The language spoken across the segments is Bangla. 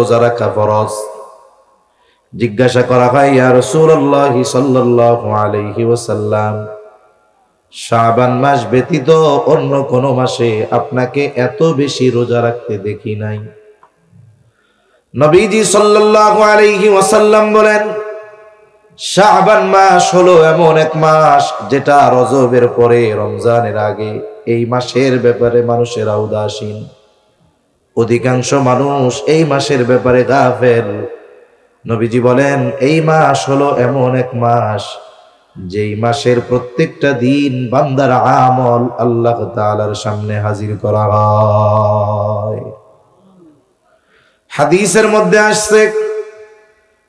রোজা রাখা ফরজ। জিজ্ঞাসা করা হয়, ইয়া রাসূলুল্লাহ সাল্লাল্লাহু আলাইহি ওয়াসাল্লাম, শাবান মাস ব্যতীত অন্য কোন মাসে আপনাকে এত বেশি রোজা রাখতে দেখি নাই। নবীজি সাল্লাল্লাহু আলাইহি ওয়াসাল্লাম বলেন, শাবান মাস হলো এমন এক মাস যেটা রজবের পরে রমজানের আগে। এই মাসের ব্যাপারে মানুষেরা উদাসীন। অধিকাংশ মানুষ এই মাসের ব্যাপারে গাফেল। নবীজি বলেন, এই মাস হলো এমন এক মাস যেই মাসের প্রত্যেকটা দিন বান্দার আমল আল্লাহ তাআলার সামনে হাজির করা হয়। হাদিসের মধ্যে আসছে,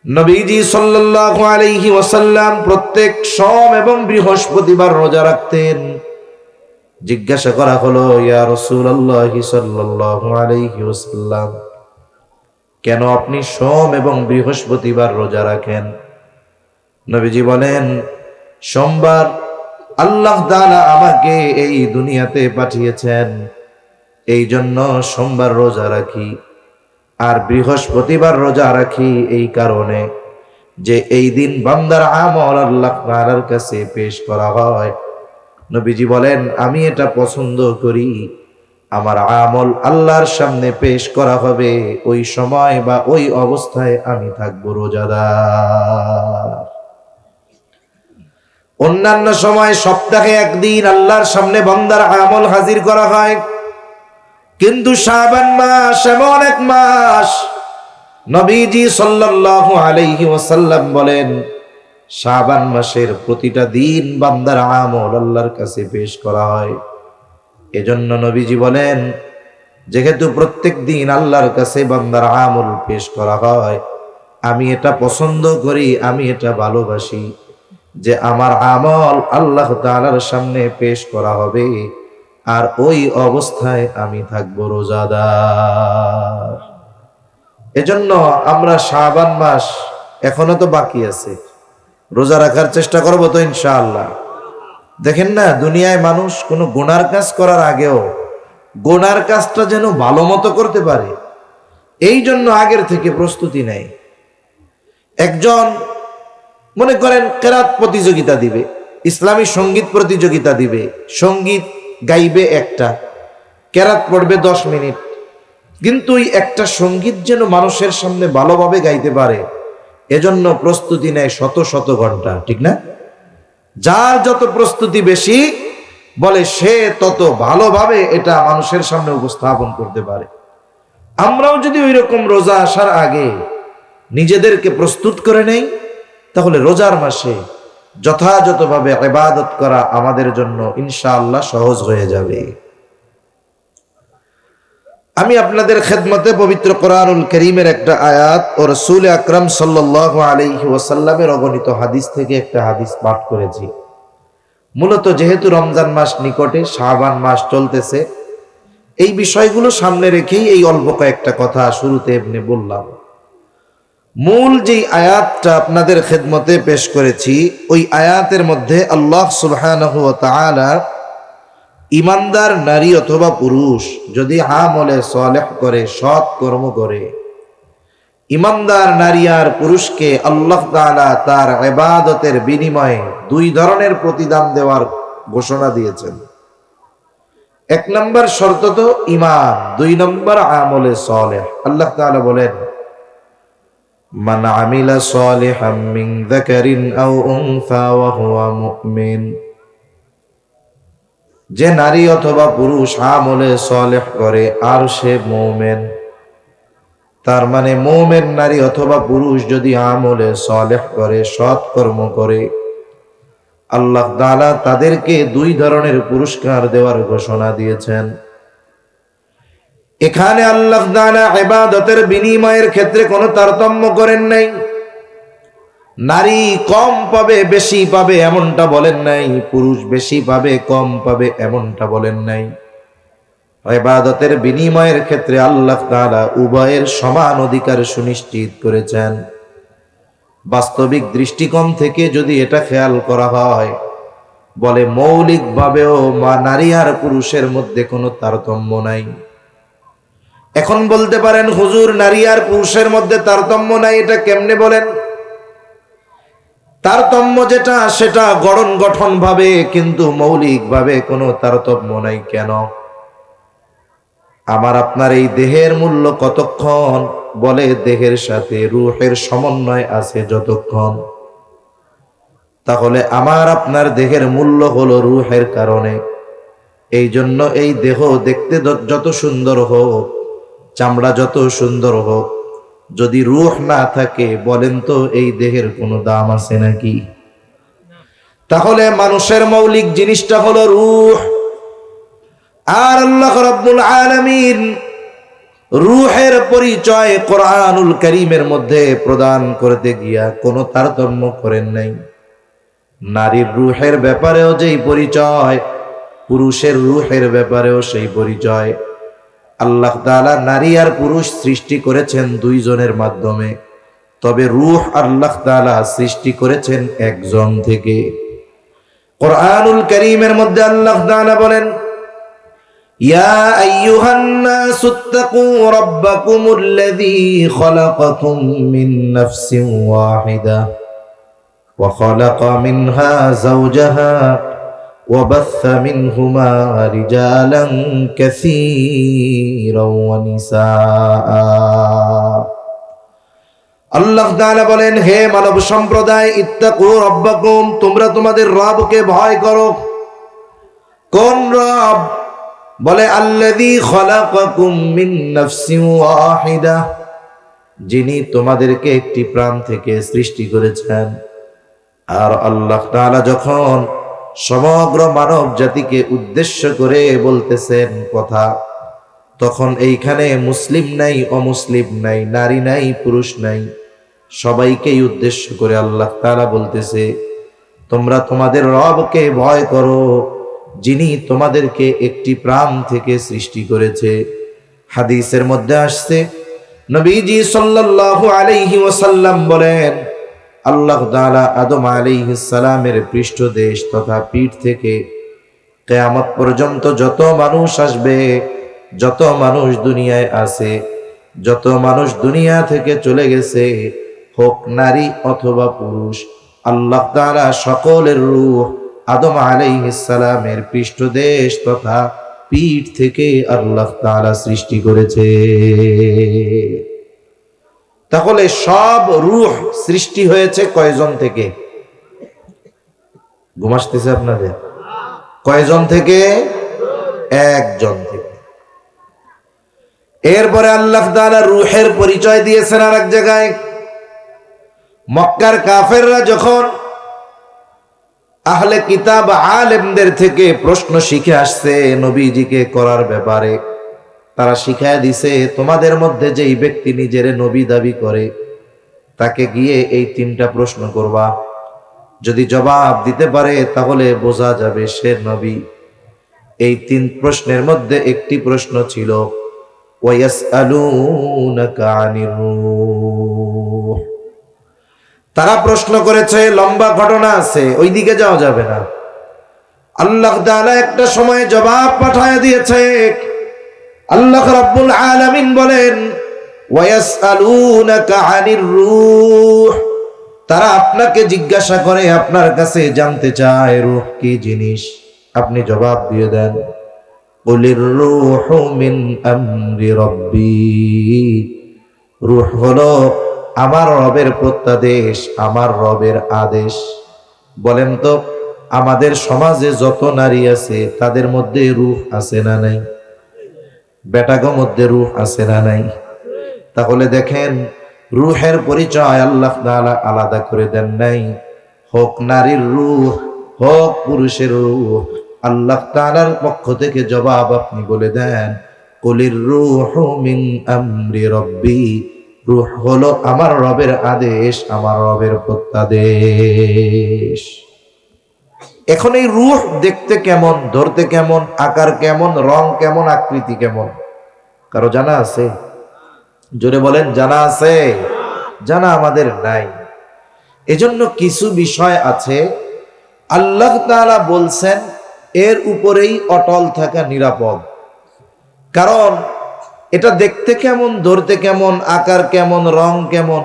নবীজি সাল্লাল্লাহু আলাইহি ওয়াসাল্লাম প্রত্যেক সোম এবং বৃহস্পতিবার রোজা রাখতেন। জিজ্ঞাসা করা হলো, ইয়া রাসূলুল্লাহ সাল্লাল্লাহু আলাইহি ওয়াসাল্লাম, কেন আপনি সোম এবং বৃহস্পতিবার রোজা রাখেন? নবীজি বলেন, সোমবার আল্লাহ তাআলা আমাকে এই দুনিয়াতে পাঠিয়েছেন, এই জন্য সোমবার রোজা রাখি। আর বৃহস্পতিবার রোজা রাখি এই কারণে যে এই দিন বান্দার আমল আল্লাহ তাআলার কাছে পেশ করা হয়। নবীজি বলেন, আমি এটা পছন্দ করি, আমার আমল আল্লাহর সামনে পেশ করা হবে, ওই সময় বা ওই অবস্থায় আমি থাকবো রোজাদার। অন্যান্য সময় সপ্তাহে একদিন আল্লাহর সামনে বান্দার আমল হাজির করা হয়, কিন্তু শাবান মাস এমন এক মাস, নবীজি সাল্লাল্লাহু আলাইহি ওয়াসাল্লাম বলেন, শাবান মাসের প্রতিটা দিন বান্দার আমল আল্লাহর কাছে পেশ করা হয়। এজন্য নবীজি বলেন, যেহেতু প্রত্যেক দিন আল্লাহর কাছে বান্দার আমল পেশ করা হয়, আমি এটা পছন্দ করি, আমি এটা ভালোবাসি যে আমার আমল আল্লাহ তাআলার সামনে পেশ করা হবে, আর ওই অবস্থায় আমি থাকবো রোজাদার। এজন্য আমরা শাবান মাস এখনো তো বাকি আছে, রোজা রাখার চেষ্টা করবো তো ইনশাআল্লাহ। দেখেন না, দুনিয়ায় মানুষ কোনো গুনার কাজ করার আগেও গুনার কাজটা যেন ভালো মতো করতে পারে, এই জন্য আগের থেকে প্রস্তুতি নেয়। একজন মনে করেন কেরাত প্রতিযোগিতা দিবে, ইসলামী সঙ্গীত প্রতিযোগিতা দিবে, সঙ্গীত গাইবে একটা, কেরাত পড়বে 10 মিনিট, কিন্তু ওই একটা সঙ্গীত যেন মানুষের সামনে ভালোভাবে গাইতে পারে, এজন্য প্রস্তুতি নেয় শত শত ঘন্টা, ঠিক না? যার যত প্রস্তুতি বেশি বলে সে তত ভালোভাবে এটা মানুষের সামনে উপস্থাপন করতে পারে। আমরাও যদি ওই রকম রোজা আসার আগে নিজেদেরকে প্রস্তুত করে নেই, তাহলে রোজার মাসে যথাযথভাবে ইবাদত করা আমাদের জন্য ইনশাআল্লাহ সহজ হয়ে যাবে। আমি আপনাদের খেদমতে পবিত্র কোরআনুল কারীমের একটা আয়াত ও রাসূল আকরাম সাল্লাল্লাহু আলাইহি ওয়াসাল্লামের অগণিত হাদিস থেকে একটা হাদিস পাঠ করেছি। মূলত যেহেতু রমজান মাস নিকটে, শাবান মাস চলতেছে, এই বিষয়গুলো সামনে রেখেই এই অল্প কয়েকটা কথা শুরুতে এমনি বললাম। মূল যেই আয়াতটা আপনাদের খেদমতে পেশ করেছি, ওই আয়াতের মধ্যে আল্লাহ সুবহানাহু ওয়া তাআলা ইমানদার নারী অথবা পুরুষ যদি আমলে সালেহ করে, সৎ কর্ম করে, ইমানদার নারী আর পুরুষকে আল্লাহ তাআলা তার ইবাদতের বিনিময়ে 2 ধরনের প্রতিদান দেওয়ার ঘোষণা দিয়েছেন। 1 নম্বর শর্ত তো ঈমান, 2 নম্বর আমলে সালেহ। আল্লাহ তাআলা বলেন, মান আমিলা সালিহাম মিন যাকারিন আও উনসা ওয়া হুয়া মুমিন, যে নারী অথবা পুরুষ আমলে সালেহ করে আর সে মুমিন। তার মানে মুমিন নারী অথবা পুরুষ যদি আমলে সালেহ করে, সৎ কর্ম করে, আল্লাহ তাআলা তাদেরকে 2 ধরনের পুরস্কার দেওয়ার ঘোষণা দিয়েছেন। এখানে আল্লাহ তাআলা ইবাদতের বিনিময়ের ক্ষেত্রে কোনো তারতম্য করেন নাই। নারী কম পাবে বেশি পাবে এমনটা বলেন নাই, পুরুষ বেশি পাবে কম পাবে এমনটা বলেন নাই। ইবাদতের বিনিময়ের ক্ষেত্রে আল্লাহ তাআলা উভয়ের সমান অধিকার সুনিশ্চিত করেছেন। বাস্তবিক দৃষ্টিকোণ থেকে যদি এটা খেয়াল করা হয়, বলে মৌলিকভাবেও নারী আর পুরুষের মধ্যে কোনো তারতম্য নাই। এখন বলতে পারেন হুজুর, নারী আর পুরুষের মধ্যে তারতম্য নাই, এটা কেমনে বলেন? তারতম্য যেটা সেটা গঠন ভাবে, কিন্তু মৌলিক ভাবে কোনো তারতম্য নাই। কেন? আমার আপনার এই দেহের মূল্য কতক্ষণ? বলে দেহের সাথে রূহের সমন্বয় আছে যতক্ষণ। তাহলে আমার আপনার দেহের মূল্য হলো রূহের কারণে। এই জন্য এই দেহ দেখতে যত সুন্দর হোক, চামড়া যত সুন্দর হোক, যদি রূহ না থাকে, বলেন তো এই দেহের কোনো দাম আছে নাকি? তাহলে মানুষের মৌলিক জিনিসটা হলো রূহ। আর আল্লাহ রাব্বুল আলামিন রূহের পরিচয় কোরআনুল কারীমের মধ্যে প্রদান করতে গিয়া কোনো তারতম্য করেন নাই। নারীর রূহের ব্যাপারেও যেই পরিচয়, পুরুষের রূহের ব্যাপারেও সেই পরিচয়। আল্লাহ তাআলা নারী আর পুরুষ সৃষ্টি করেছেন দুইজনের মাধ্যমে, তবে রূহ আল্লাহ তাআলা সৃষ্টি করেছেন একজন থেকে। কোরআনুল কারীমের মধ্যে আল্লাহ তাআলা বলেন, ইয়া আইয়ুহান নাসুত্তাকু রাব্বাকুমুল্লাযী খালাকাকুম মিন নাফসিন ওয়াহিদা ওয়া খালাকা মিনহা যাওজাহা وبث منهما رجالا كثيرا ونساء। আল্লাহ তাআলা বলেন, হে মানব সম্প্রদায়, ইত্তাকু রাব্বাকুম, তোমরা তোমাদের রবকে ভয় করো। কোন রব? বলে আল্লাযী খালাকাকুম মিন নাফসিন ওয়াহিদা, যিনি তোমাদেরকে একটি প্রাণ থেকে সৃষ্টি করেছেন। আর আল্লাহ তাআলা যখন সমগ্র মানব জাতিকে উদ্দেশ্য করে বলতেছেন কথা, তখন এইখানে মুসলিম নাই, অমুসলিম নাই, নারী নাই, পুরুষ নাই, সবাইকেই উদ্দেশ্য করে আল্লাহ তাআলা বলতেছে, তোমরা তোমাদের রবকে ভয় করো, যিনি তোমাদেরকে একটি প্রাণ থেকে সৃষ্টি করেছে। হাদিসের মধ্যে আসছে, নবীজি সাল্লাল্লাহু আলাইহি ওয়াসাল্লাম বলেন, আল্লাহ তাআলা আদম আলাইহিস সালামের পৃষ্ঠদেশ তথা পিঠ থেকে কিয়ামত পর্যন্ত যত মানুষ আসবে, যত মানুষ দুনিয়ায় আছে, যত মানুষ দুনিয়া থেকে চলে গেছে, হোক নারী অথবা পুরুষ, আল্লাহ তাআলা সকলের রূহ আদম আলাইহিস সালামের পৃষ্ঠদেশ তথা পিঠ থেকে আল্লাহ তাআলা সৃষ্টি করেছে। তাহলে সব রূহ সৃষ্টি হয়েছে কয়জন থেকে? ঘুম আসতেছে আপনাদের? কয়জন থেকে? একজন থেকে। এরপরে আল্লাহ তাআলা রূহের পরিচয় দিয়েছেন আর এক জায়গায়। মক্কার কাফেররা যখন আহলে কিতাব আলেমদের থেকে প্রশ্ন শিখে আসছে নবীজিকে করার ব্যাপারে, তারা শিখায় দিছে, তোমাদের মধ্যে যেই ব্যক্তি নিজের নবী দাবি করে, তাকে গিয়ে এই তিনটা প্রশ্ন করবা। যদি জবাব দিতে পারে তাহলে বোঝা যাবে সে নবী। এই তিন প্রশ্নের মধ্যে একটি প্রশ্ন ছিল, ওয়ায়াসআলুনাকা আনির রূহ। তারা প্রশ্ন করেছে, লম্বা ঘটনা আছে, ওই দিকে যাওয়া যাবে না। আল্লাহ তাআলা একটা সময় জবাব পাঠায় দিয়েছে। আল্লাহ রাব্বুল আলামিন বলেন, ওয়ায়াসআলুনাকা আনির রূহ, তারা আপনাকে জিজ্ঞাসা করে, আপনার কাছে জানতে চায় রূহ কি জিনিস, আপনি জবাব দিয়ে দেন, কুলির রূহু মিন আমরি রাব্বি, রূহ হলো আমার রবের প্রত্যাদেশ, আমার রবের আদেশ। বলেন তো, আমাদের সমাজে যত নারী আছে তাদের মধ্যে রূহ আছে না নাই? বেটাগো মধ্যে রূহ আছে না নাই? তাহলে দেখেন, রূহের পরিচয় আল্লাহ তাআলা আলাদা করে দেন নাই। হোক নারীর রূহ, হোক পুরুষের রূহ, আল্লাহ তাআলার পক্ষ থেকে জবাব আপনি বলে দেন, কুলির রূহু মিন আমরি রাব্বি, রূহ হলো আমার রবের আদেশ, আমার রবের প্রত্যাদেশ। এখন এই রূহ দেখতে কেমন, ধরতে কেমন, আকার কেমন, রং কেমন, আকৃতি কেমন, কারো জানা আছে? জোরে বলেন, জানা আছে? জানা আমাদের নাই। এজন্য কিছু বিষয় আছে আল্লাহ তাআলা বলছেন এর উপরেই অটল থাকা নিরাপদ। কারণ এটা দেখতে কেমন, ধরতে কেমন, আকার কেমন, রং কেমন,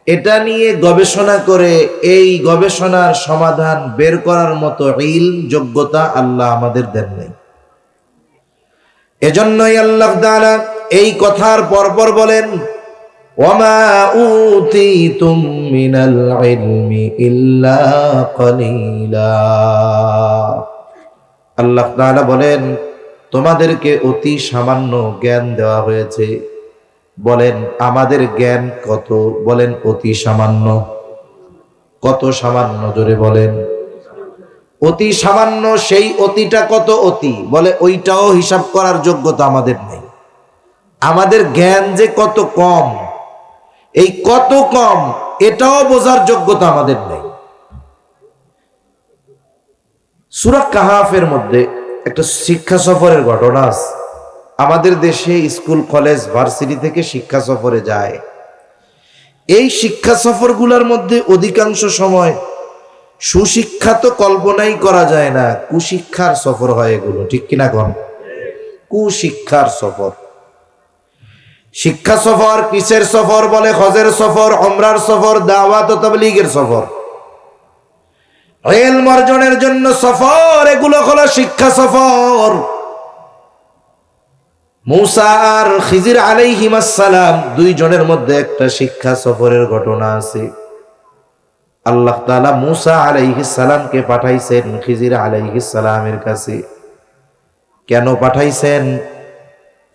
এটা নিয়ে গবেষণা করে এই গবেষণার সমাধান বের করার মতো ইলম, যোগ্যতা আল্লাহ আমাদের দেন নাই। এজন্যই আল্লাহ তাআলা এই কথার পরপর বলেন, ওয়ামা উতিতুম মিনাল ইলমি ইল্লা কলিলা। আল্লাহ তাআলা বলেন, তোমাদেরকে অতি সামান্য জ্ঞান দেওয়া হয়েছে। বলেন আমাদের জ্ঞান কত? বলেন অতি সামান্য। কত সামান্য? জোরে বলেন। অতি সামান্য। সেই অতিটা কত অতি? বলে ওইটাও হিসাব করার যোগ্যতা আমাদের নেই। আমাদের জ্ঞান যে কত কম, এই কত কম এটাও বোঝার যোগ্যতা আমাদের নেই। সূরা কাহাফের মধ্যে একটা শিক্ষা সফরের ঘটনা আছে। আমাদের দেশে স্কুল, কলেজ, ভার্সিটি থেকে শিক্ষা সফরে যায়। এই শিক্ষা সফরগুলোর মধ্যে অধিকাংশ সময় সুশিক্ষা তো কল্পনাই করা যায় না, কুশিক্ষার সফর হয় এগুলো, ঠিক কিনা কোন? কুশিক্ষার সফর। শিক্ষা সফর কিসের সফর? বলে হজের সফর, উমরার সফর, দাওয়াত ও তাবলীগের সফর, ইলম অর্জনের জন্য সফর, এগুলো হলো শিক্ষা সফর। মূসা আর খিজির আলাইহিস সালাম দুইজনের মধ্যে একটা শিক্ষা সফরের ঘটনা আছে। আল্লাহ তাআলা মূসা আলাইহিস সালামকে পাঠাইছেন খিজির আলাইহিস সালামের কাছে। কেন পাঠাইছেন?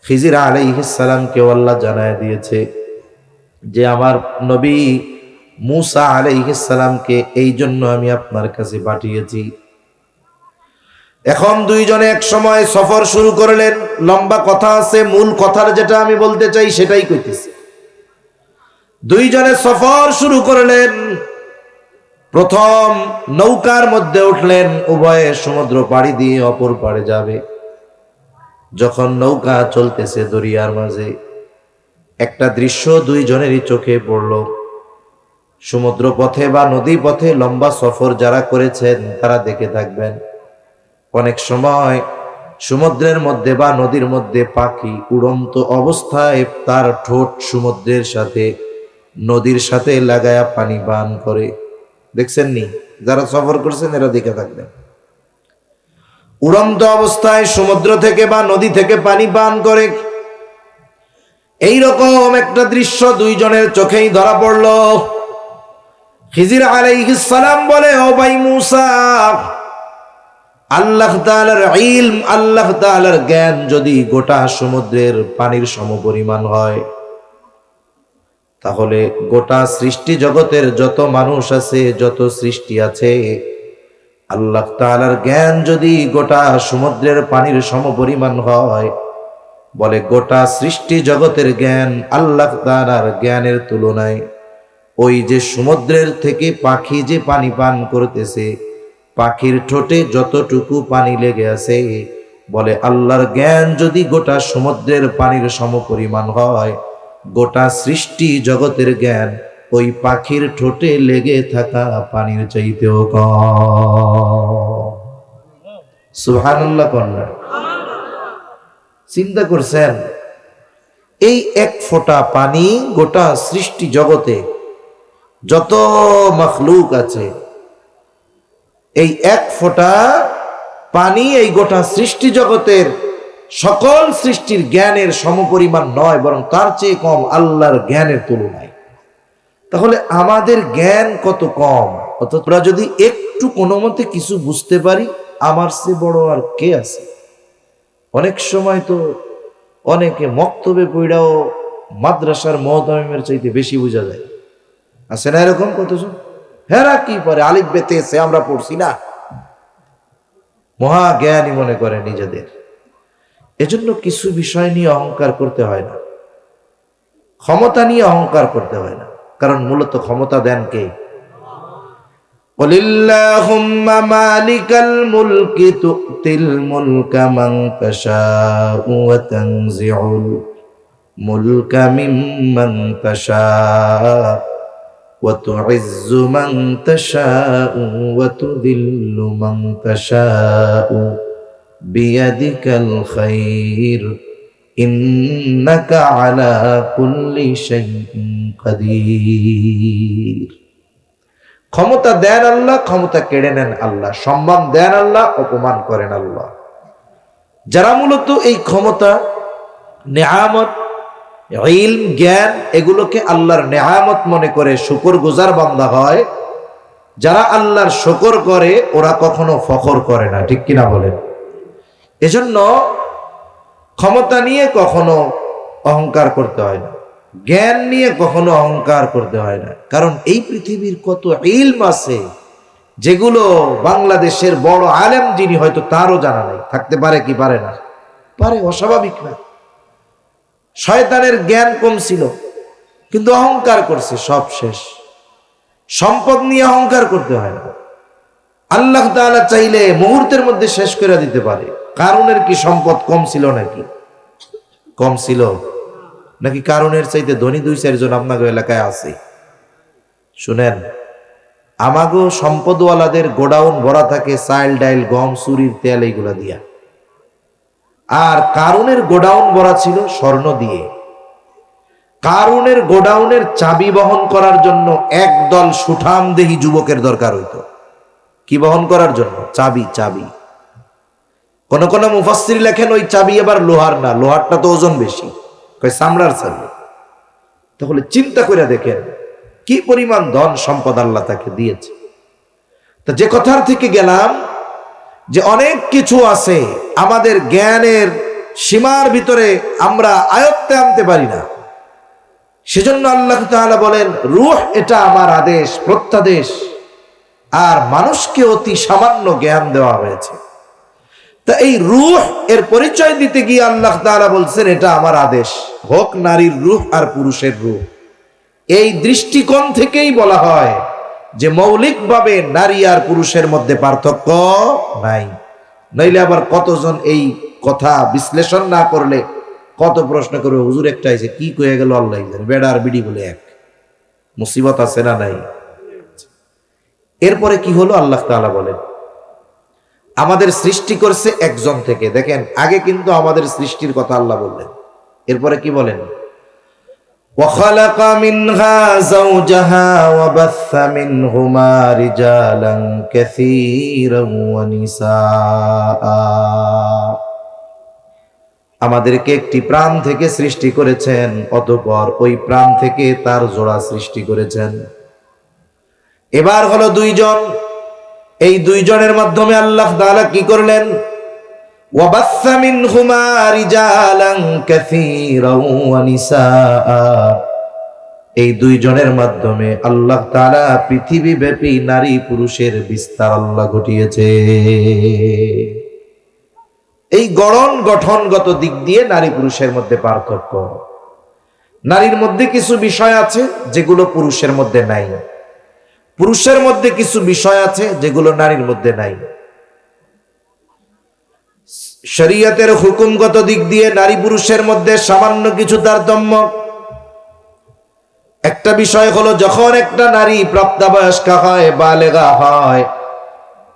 খিজির আলাইহিস সালামকে আল্লাহ জানায় দিয়েছে যে আমার নবী মূসা আলাইহিস সালামকে এই জন্য আমি আপনার কাছে পাঠিয়েছি। এখন দুইজনে এক সময় সফর শুরু করলেন। লম্বা কথা আছে, মূল কথার যেটা আমি বলতে চাই সেটাই কইতেছি। দুইজনে সফর শুরু করলেন। প্রথম নৌকার মধ্যে উঠলেন, উভয়ে সমুদ্র পাড়ি দিয়ে অপর পাড়ে যাবে। যখন নৌকা চলতেছে দরিয়ার মাঝে, একটা দৃশ্য দুইজনেরই চোখে পড়ল। সমুদ্র পথে বা নদী পথে লম্বা সফর যারা করেছেন তারা দেখে থাকবেন, অনেক সময় সমুদ্রের মধ্যে বা নদীর মধ্যে পাখি উড়ন্ত অবস্থায় তার ঠোঁট সমুদ্রের সাথে, নদীর সাথে লাগায়া পানি পান করে। দেখছেন নি? যারা সফর করছেন এরা দেখে থাকবেন, উড়ন্ত অবস্থায় সমুদ্র থেকে বা নদী থেকে পানি পান করে। এইরকম একটা দৃশ্য দুইজনের চোখেই ধরা পড়ল। খিজির আলাইহিস সালাম বলে, ও ভাই মূসা, আল্লাহ তাআলার ইলম, আল্লাহ তাআলার জ্ঞান যদি গোটা সমুদ্রের পানির সমপরিমাণ হয়, তাহলে গোটা সৃষ্টি জগতের যত মানুষ আছে, যত সৃষ্টি আছে, আল্লাহ তাআলার জ্ঞান যদি গোটা সমুদ্রের পানির সমপরিমাণ হয়, বলে গোটা সৃষ্টি জগতের জ্ঞান আল্লাহ তাআলার জ্ঞানের তুলনায় ওই যে সমুদ্রের থেকে পাখি যে পানি পান করতেছে, পাখির ঠোঁটে যতটুকু পানি লেগে আছে, বলে আল্লাহর জ্ঞান যদি গোটা সমুদ্রের পানির সমপরিমাণ হয়, গোটা সৃষ্টি জগতের জ্ঞান ওই পাখির ঠোঁটে লেগে থাকা পানির চাইতেও কম। সুবহানাল্লাহ কন্যা। চিন্তা করছেন, এই এক ফোঁটা পানি গোটা সৃষ্টি জগতে যত মখলুক আছে, এই এক ফোঁটা পানি এই গোটা সৃষ্টি জগতের সকল সৃষ্টির জ্ঞানের সমপরিমাণ নয়, বরং তার চেয়ে কম আল্লাহর জ্ঞানের তুলনায়। তাহলে আমাদের জ্ঞান কত কম। অর্থাৎ আমরা যদি একটু কোনো মতে কিছু বুঝতে পারি, আমার চেয়ে বড় আর কে আছে? অনেক সময় তো অনেকে মক্তবে পড়াও মাদ্রাসার মুতামিমের চাইতে বেশি বোঝা যায়। আছে না এরকম কতজন? হেরা কি পরে আলিফ বেতে সে আমরা পড়ছি না, মহা জ্ঞানী মনে করে নিজেদের। এজন্য কিছু বিষয় নিয়ে অহংকার করতে হয় না, ক্ষমতা নিয়ে অহংকার করতে হয় না, কারণ মূলত ক্ষমতা দেন কে? কুলিল্লাহুম্মা মালিকাল মুলকি তুতিল মুলকা মান তাশাউ ওয়া তানজিউল মুলকা মিম্মান তাশাউ ওয়া তুইজ্জু মান তাশাউ ওয়া তুযিল্লু মান তাশাউ বিয়াদিকাল খাইর ইন্নাকা আলা কুল্লি শাইইন কাদির। ক্ষমতা দেন আল্লাহ, ক্ষমতা কেড়ে নেন আল্লাহ, সম্মান দেন আল্লাহ, অপমান করেন আল্লাহ। যারা মূলত এই ক্ষমতা, নেয়ামত, ইলম, জ্ঞান এগুলোকে আল্লাহর নেয়ামত মনে করে শুকরগুজার বান্দা হয়, যারা আল্লাহর শুকর করে ওরা কখনো ফখর করে না, ঠিক কিনা বলেন? এজন্য ক্ষমতা নিয়ে কখনো অহংকার করতে হয় না, জ্ঞান নিয়ে কখনো অহংকার করতে হয় না। কারণ এই পৃথিবীর কত ইলম আছে যেগুলো বাংলাদেশের বড় আলেম যিনি হয়তো তারও জানা নাই। থাকতে পারে কি পারে না? পারে, অস্বাভাবিক না। শয়তানের জ্ঞান কম ছিল কিন্তু অহংকার করছে, সব শেষ। সম্পদ নিয়ে অহংকার করতে হয় না। আল্লাহ তাআলা চাইলে মুহূর্তের মধ্যে শেষ করে দিতে পারে। কারুনের কি সম্পদ কম ছিল নাকি? কম ছিল নাকি? কারুনের চাইতে ধনী 2-4 জন আপনাদের এলাকায় আছে। শুনেন, আমাগো সম্পদওয়ালাদের গোডাউন ভরা থাকে চাল, ডাইল, গম, চুরির তেল এইগুলা দিয়া। আর কারুনের গোডাউন ভরা ছিল স্বর্ণ দিয়ে। কারুনের গোডাউনের চাবি বহন করার জন্য একদল সুঠামদেহী যুবকের দরকার হইতো। কি বহন করার জন্য? চাবি। চাবি কোন কোন মুফাসসির লেখেন ওই চাবি আবার লোহার না, লোহারটা তো ওজন বেশি, কয় চামড়ার চাবি। তাহলে চিন্তা করে দেখেন কি পরিমাণ ধন সম্পদ আল্লাহ তাকে দিয়েছে। তো যে কথার থেকে গেলাম যে অনেক কিছু আছে আমাদের জ্ঞানের সীমার ভিতরে আমরা আয়ত্তে আনতে পারি না। সেজন্য আল্লাহ তাআলা বলেন, রূহ এটা আমার আদেশ, প্রত্যাদেশ, আর মানুষকে অতি সামান্য জ্ঞান দেওয়া হয়েছে। তা এই রূহ এর পরিচয় দিতে গিয়ে আল্লাহ তাআলা বলছেন এটা আমার আদেশ, হোক নারীর রূহ আর পুরুষের রূহ। এই দৃষ্টিকোণ থেকেই বলা হয় যে মৌলিকভাবে নারী আর পুরুষের মধ্যে পার্থক্য নাই। নইলে আবার কতজন এই কথা বিশ্লেষণ না করলে কত প্রশ্ন করবে, হুজুর একটা এসে কি কয়ে গেল আল্লাহ জানে, বেড়া আর বিড়ি বলে এক। মুসিবত আছে না নাই? এরপরে কি হলো? আল্লাহ তাআলা বলেন আমাদের সৃষ্টি করছে একজন থেকে। দেখেন, আগে কিন্তু আমাদের সৃষ্টির কথা আল্লাহ বললেন, এরপরে কি বলেন? وَخَلَقَ مِنْهَا زَوْجَهَا وَبَثَّ مِنْهُمَا رِجَالًا كَثِيرًا وَنِسَاءً। আমাদেরকে একটি প্রাণ থেকে সৃষ্টি করেছেন, অতঃপর ওই প্রাণ থেকে তার জোড়া সৃষ্টি করেছেন। এবার হলো 2 জন। এই 2 জনের মাধ্যমে আল্লাহ তাআলা কি করলেন? وَبَثَّ مِنْهُمَا رِجَالًا كَثِيرًا وَنِسَاءً। এই 2 জনের মাধ্যমে আল্লাহ তাআলা পৃথিবীব্যাপী নারী পুরুষের বিস্তার আল্লাহ ঘটিয়েছে। এই গঠনগত দিক দিয়ে নারী পুরুষের মধ্যে পার্থক্য। নারীর মধ্যে কিছু বিষয় আছে যেগুলো পুরুষের মধ্যে নাই, পুরুষের মধ্যে কিছু বিষয় আছে যেগুলো নারীর মধ্যে নাই। শরীয়তের হুকুমগত দিক দিয়ে নারী পুরুষের মধ্যে সামান্য কিছু তারতম্য। একটা বিষয় হলো, যখন একটা নারী প্রাপ্তবয়স্কা হয়, বালেগা হয়,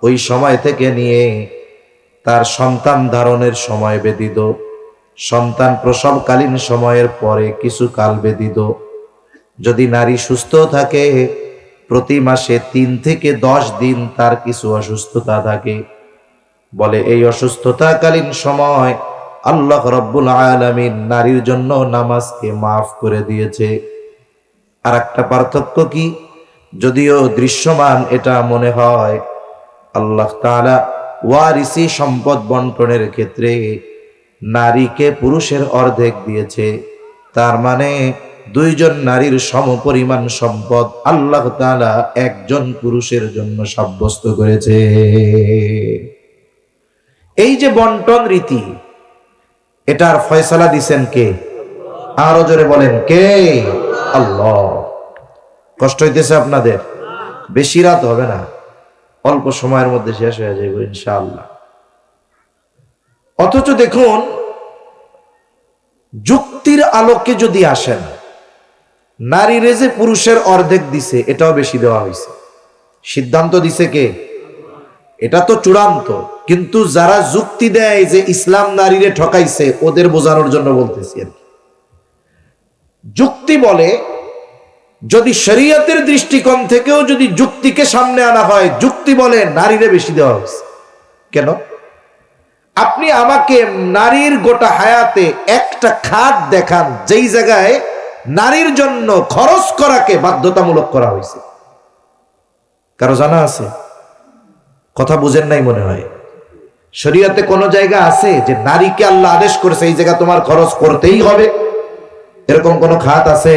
ওই সময় থেকে নিয়ে তার সন্তান ধারণের সময় ব্যতীত, সন্তান প্রসবকালীন সময়ের পরে কিছু কাল ব্যতীত যদি নারী সুস্থ থাকে, প্রতি মাসে 3 থেকে 10 দিন তার কিছু অসুস্থতা থাকে। বলে এই অসুস্থতাকালীন সময় আল্লাহ রাব্বুল আলামিন নারীর জন্য নামাজকে মাফ করে দিয়েছে। আর একটা পার্থক্য কি? যদিও দৃশ্যমান এটা মনে হয়, আল্লাহ তাআলা ওয়ারিসি সম্পদ বন্টনের ক্ষেত্রে নারীকে পুরুষের অর্ধেক দিয়েছে। তার মানে 2 জন নারীর সমপরিমাণ সম্পদ আল্লাহ তাআলা একজন পুরুষের জন্য সাব্যস্ত করেছে। এই যে বন্টন রীতি, এটার ফয়সালা দিছেন কে? আরো জোরে বলেন, কে? আল্লাহ। কষ্ট হইতেছে আপনাদের? বেশি রাত হবে না, অল্প সময়ের মধ্যে শেষ হয়ে যাবে ইনশাআল্লাহ। অথচ দেখুন, যুক্তির আলোকে যদি আসেন, নারীরে যে পুরুষের অর্ধেক দিছে এটাও বেশি দেওয়া হয়েছে। সিদ্ধান্ত দিছে কে? এটা তো চূড়ান্ত। কিন্তু যারা যুক্তি দেয় যে ইসলাম নারীরে ঠকাইছে, ওদের বোঝানোর জন্য বলতেছি আর কি। যুক্তি বলে, যদি শরীয়তের দৃষ্টিকোণ থেকেও যদি যুক্তিকে সামনে আনা হয়, যুক্তি বলে নারীরে বেশি দেওয়া হয়েছে। কেন? আপনি আমাকে নারীর গোটা হায়াতে একটা খাত দেখান যেই জায়গায় নারীর জন্য খরচ করাকে বাধ্যতামূলক করা হয়েছে। কারো জানা আছে? কথা বুঝেন নাই মনে হয়। শরীয়তে কোন জায়গা আছে যে নারীকে আল্লাহ আদেশ করেছে এই জায়গা তোমার খরচ করতেই হবে? এরকম কোন খাত আছে?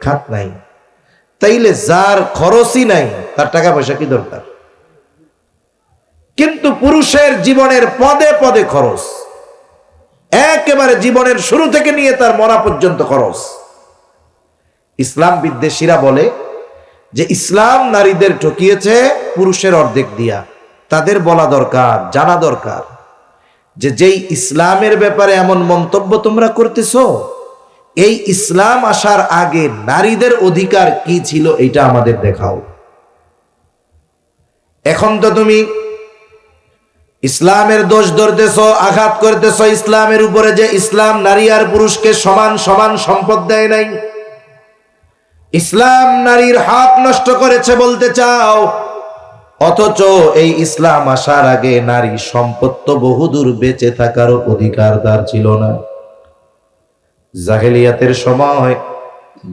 খাত নাই। তাইলে যার খরচই নাই তার টাকা পয়সা কি দরকার? কিন্তু পুরুষের জীবনের পদে পদে খরচ, একেবারে জীবনের শুরু থেকে নিয়ে তার মরা পর্যন্ত খরচ। ইসলাম বিদ্বেষীরা বলে যে ইসলাম নারীদের ঠকিয়েছে পুরুষের অর্ধেক দিয়া। তাদের বলা দরকার, জানা দরকার যে যেই ইসলামের ব্যাপারে এমন মন্তব্য তোমরা করতেছো, এই ইসলাম আসার আগে নারীদের অধিকার কি ছিল এটা আমাদের দেখাও। এখন তো তুমি ইসলামের দোষ ধরতেছ, আঘাত করতেছ ইসলামের উপরে, যে ইসলাম নারী আর পুরুষকে সমান সমান সম্পদ দেয় নাই, ইসলাম নারীর হক নষ্ট করেছে বলতে চাও। অথচ এই ইসলাম আসার আগে নারী সম্পদ বহুদূর বেঁচে থাকার অধিকার তার ছিল না। জাহেলিয়াতের সময়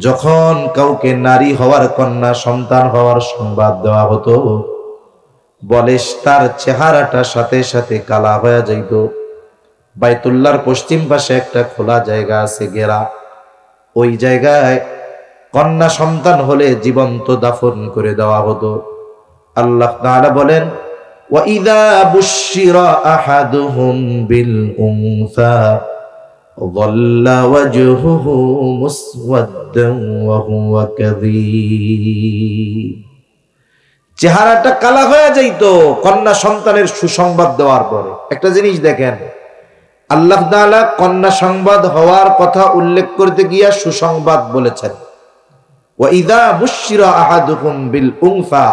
যখন কাউকে নারী হওয়ার, কন্যা সন্তান হওয়ার সংবাদ দেওয়া হতো, বলে তার চেহারাটা সাথে সাথে কালা হয়ে যাইত। বাইতুল্লাহর পশ্চিম পাশে একটা খোলা জায়গা আছে ঘেরা, ওই জায়গায় কন্যা সন্তান হলে জীবন্ত দাফন করে দেওয়া হতো। আল্লাহ তাআলা বলেন, ওয়া ইযা বুশিরা আহাদুহুম বিল উনসা যাল্লা ওয়াজহুহু মুসওয়াদ্দান ওয়া হুয়া কাযীব। চেহারাটা কালা হয়ে যাইতো কন্যা সন্তানের সুসংবাদ দেওয়ার পরে। একটা জিনিস দেখেন, আল্লাহ তাআলা কন্যা সংবাদ হওয়ার কথা উল্লেখ করতে গিয়া সুসংবাদ বলেছেন। ওয়া ইযা বুশিরা আহাদুহুম বিল উনসা,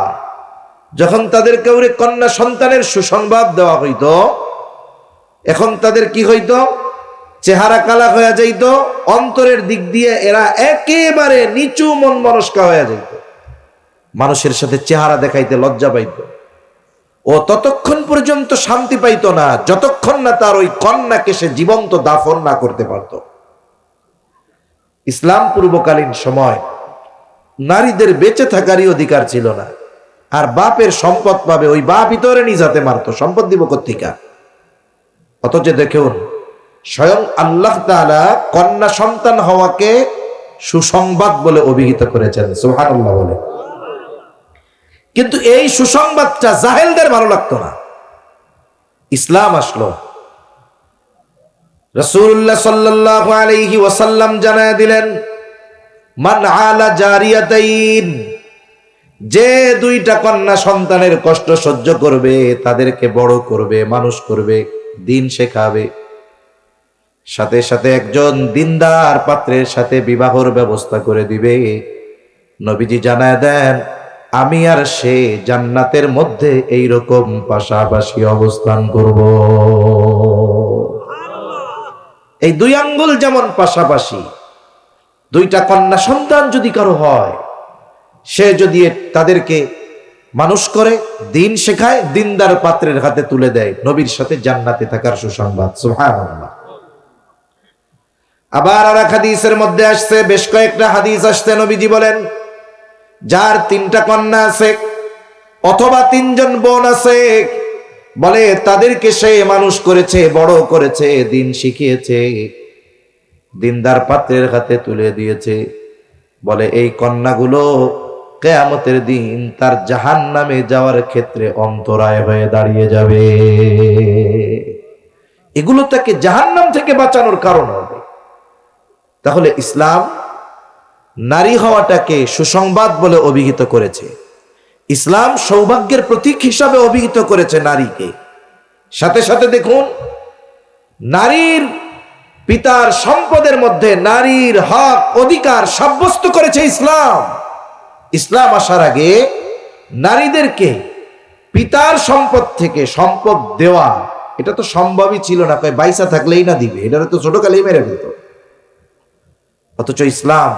যখন তাদের কাউরে কন্যা সন্তানের সুসংবাদ দেওয়া হইতো, এখন তাদের কি হইতো? চেহারা কালা হয়ে যাইত, অন্তরের দিক দিয়ে এরা একেবারে নিচু মন মনস্কা হয়ে যাইত, মানুষের সাথে চেহারা দেখাইতে লজ্জা পাইত। ও ততক্ষণ পর্যন্ত শান্তি পাইত না যতক্ষণ না তার ওই কন্যাকে সে জীবন্ত দাফন না করতে পারত। ইসলাম পূর্বকালীন সময় নারীদের বেঁচে থাকারই অধিকার ছিল না। আর বাপের সম্পদ পাবে, ওই বাপ ভিতরে নিজ হাতে মারত, সম্পদ দিব কর্তিকা। অথচ দেখুন, স্বয়ং আল্লাহ তাআলা কন্যা সন্তান হওয়াকে সুসংবাদ বলে অভিহিত করেছেন, সুবহানাল্লাহ বলে। কিন্তু এই সুসংবাদটা জাহেলদের ভালো লাগতো না। ইসলাম আসলো, রাসূলুল্লাহ সাল্লাল্লাহু আলাইহি ওয়াসাল্লাম জানায় দিলেন, মান আলা জারিয়াতাইন, যে দুইটা কন্যা সন্তানের কষ্ট সহ্য করবে, তাদেরকে বড় করবে, মানুষ করবে, দিন শেখাবে, সাথে সাথে একজন দিনদার পাত্রের সাথে বিবাহর ব্যবস্থা করে দিবে, নবীজি জানায় দেন, আমি আর সে জান্নাতের মধ্যে এইরকম পাশাপাশি অবস্থান করব। এই দুই আঙ্গুল যেমন পাশাপাশি, দুইটা কন্যা সন্তান যদি কারো হয়, সে যদি তাদেরকে মানুষ করে, দিন শেখায়, দিনদার পাত্রের হাতে তুলে দেয়, নবীর সাথে জান্নাতে থাকার সুসংবাদ। সুবহানাল্লাহ। আবার আর এক হাদিসের মধ্যে আসছে, বেশ কয়েকটা হাদিস আসছে, নবীজি বলেন, যার তিনটা কন্যা আছে অথবা তিনজন বোন আছে, বলে তাদেরকে সে মানুষ করেছে, বড় করেছে, দিন শিখিয়েছে, দিনদার পাত্রের হাতে তুলে দিয়েছে, বলে এই কন্যাগুলো কিয়ামতের দিন তার জাহান্নামে যাওয়ার ক্ষেত্রে অন্তরায় হয়ে দাঁড়িয়ে যাবে। এগুলো তাকে জাহান্নাম থেকে বাঁচানোর কারণ হবে। তাহলে ইসলাম নারী হওয়াটাকে সুসংবাদ বলে অভিহিত করেছে। ইসলাম সৌভাগ্যের প্রতীক হিসাবে অভিহিত করেছে নারীকে। সাথে সাথে দেখুন, নারীর পিতার সম্পদের মধ্যে নারীর হক অধিকার সাব্যস্ত করেছে ইসলাম। ইসলাম আসার আগে নারীদেরকে পিতার সম্পদ থেকে সম্পদ দেওয়া এটা তো সম্ভবই ছিল না, কয় বাইসা থাকলেই না দিবে, এটা তো ছোটকালেই মেরে ফেলত। অথচ ইসলাম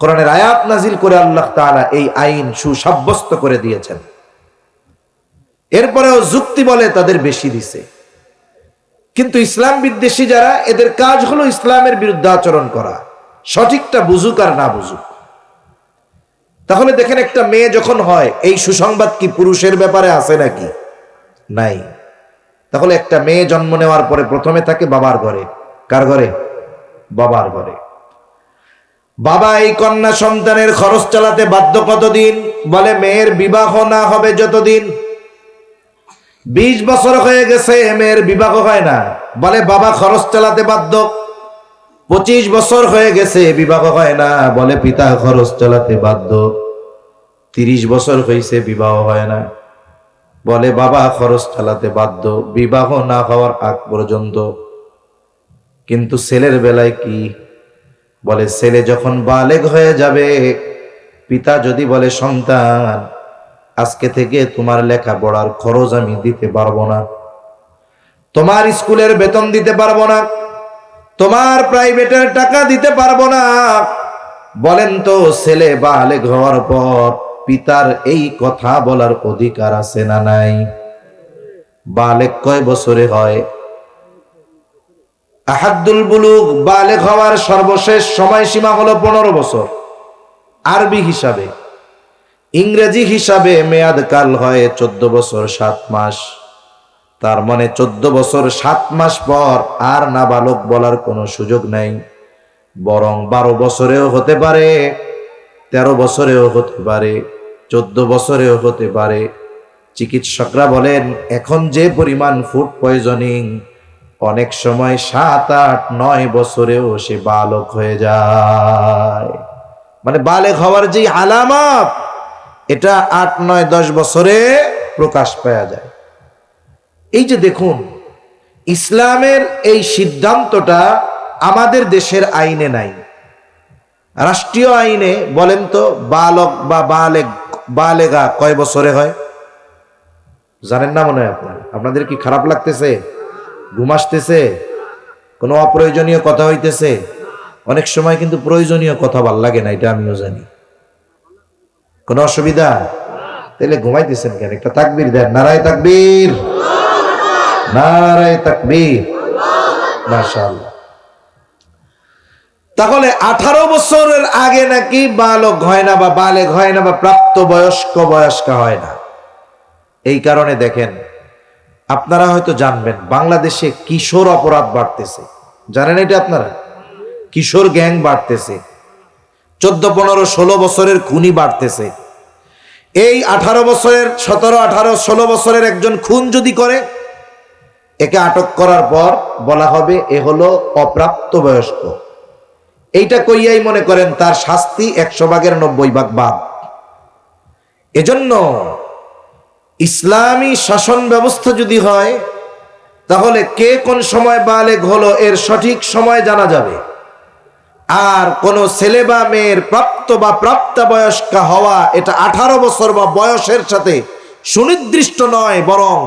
কোরআনের আয়াত নাজিল করে আল্লাহ তাআলা এই আইন সুসাব্যস্ত করে দিয়েছেন। এরপরেও যুক্তি বলে তাদের বেশি দিছে, কিন্তু ইসলাম বিদ্বেষী যারা, এদের কাজ হলো ইসলামের বিরুদ্ধে আচরণ করা, সঠিকটা বুঝুক আর না বুঝুক। তাহলে দেখেন, একটা মেয়ে যখন হয়, এই সুসংবাদ কি পুরুষের ব্যাপারে আছে নাকি? নাই। তাহলে একটা মেয়ে জন্ম নেওয়ার পরে প্রথমে থাকে বাবার ঘরে। কার ঘরে? বাবার ঘরে। বাবা এই কন্যা সন্তানের খরচ চালাতে বাধ্য কতদিন? বলে মেয়ের বিবাহ না হবে যতদিন। 20 বছর হয়ে গেছে, মেয়ের বিবাহ হয় না, বলে বাবা খরচ চালাতে বাধ্য। 25 বছর হয়ে গেছে, বিবাহ হয় না, বলে পিতা খরচ চালাতে বাধ্য। 30 বছর হয়েছে, বিবাহ হয় না, বলে বাবা খরচ চালাতে বাধ্য, বিবাহ না হওয়ার আগ পর্যন্ত। কিন্তু ছেলের বেলায় কি? বলে ছেলে যখন বালেগ হয়ে যাবে, পিতা যদি বলে সন্তান আজকে থেকে তোমার লেখাপড়ার খরচ আমি দিতে পারবো না, তোমার স্কুলের বেতন দিতে পারবো না, তোমার প্রাইভেটের টাকা দিতে পারবো না, বলেন তো ছেলে বালেগ হওয়ার পর পিতার এই কথা বলার অধিকার আছে না নাই? বালেগ কয় বছরে হয়? আহাদুল বুলুগ, বালেগ হওয়ার সর্বশেষ সময়সীমা হলো 15 বছর আরবি হিসাবে। ইংরেজি হিসাবে মেয়াদ কাল হয় 14 বছর 7 মাস। তার মানে 14 বছর 7 মাস পর আর নাবালক বলার কোনো সুযোগ নাই, বরং 12 বছরেও হতে পারে, 13 বছরেও হতে পারে, 14 বছরেও হতে পারে। চিকিৎসকরা বলেন এখন যে পরিমাণ ফুড পয়জনিং, অনেক সময় 7, 8, 9 বছরেও সে বালক হয়ে যায়। মানে বালেগ হওয়ার যে আলামত, এটা 8, 9, 10 বছরে প্রকাশ পাওয়া যায়। এই যে দেখুন, ইসলামের এই সিদ্ধান্তটা আমাদের দেশের আইনে নাই। রাষ্ট্রীয় আইনে বলেন তো বালক বা বালেগা কয় বছরে হয়? জানেন না মনে হয় আপনাদের কি খারাপ লাগতেছে? ঘুম আসতেছে? কোনো অপ্রয়োজনীয় কথা হইতেছে? অনেক সময় কিন্তু প্রয়োজনীয় কথা ভাল লাগে না, এটা আমিও জানি। কোনো অসুবিধা? তাহলে ঘুমাইতেছেন কেন? একটা তাকবীর দেন, নারায়ে তাকবীর, নারায়ে তাকবীর, মাশাআল্লাহ। তাহলে 18 বছরের আগে নাকি বালক হয় না বা বালেগ হয় না বা প্রাপ্ত বয়স্কা হয় না। এই কারণে দেখেন, আপনারা হয়তো জানবেন বাংলাদেশে কিশোর অপরাধ বাড়তেছে। জানেন এটা আপনারা? কিশোর গ্যাং বাড়তেছে, 14, 15, 16 বছরের খুনি বাড়তেছে। এই 18 বছরের, 17, 18, 16 বছরের একজন খুন যদি করে, একে আটক করার পর বলা হবে এ হলো অপ্রাপ্ত বয়স্ক। এইটা কইয়াই মনে করেন তার শাস্তি 100 ভাগের 90 ভাগ বাদ। এজন্য ইসলামী শাসন ব্যবস্থা যদি হয়, তাহলে কে কোন সময় বালেগ হলো এর সঠিক সময় জানা যাবে। আর কোন ছেলে বা মেয়ের প্রাপ্ত বা প্রাপ্তবয়স্কা হওয়া, এটা 18 বছর বা বয়সের সাথে সুনির্দিষ্ট নয়, বরং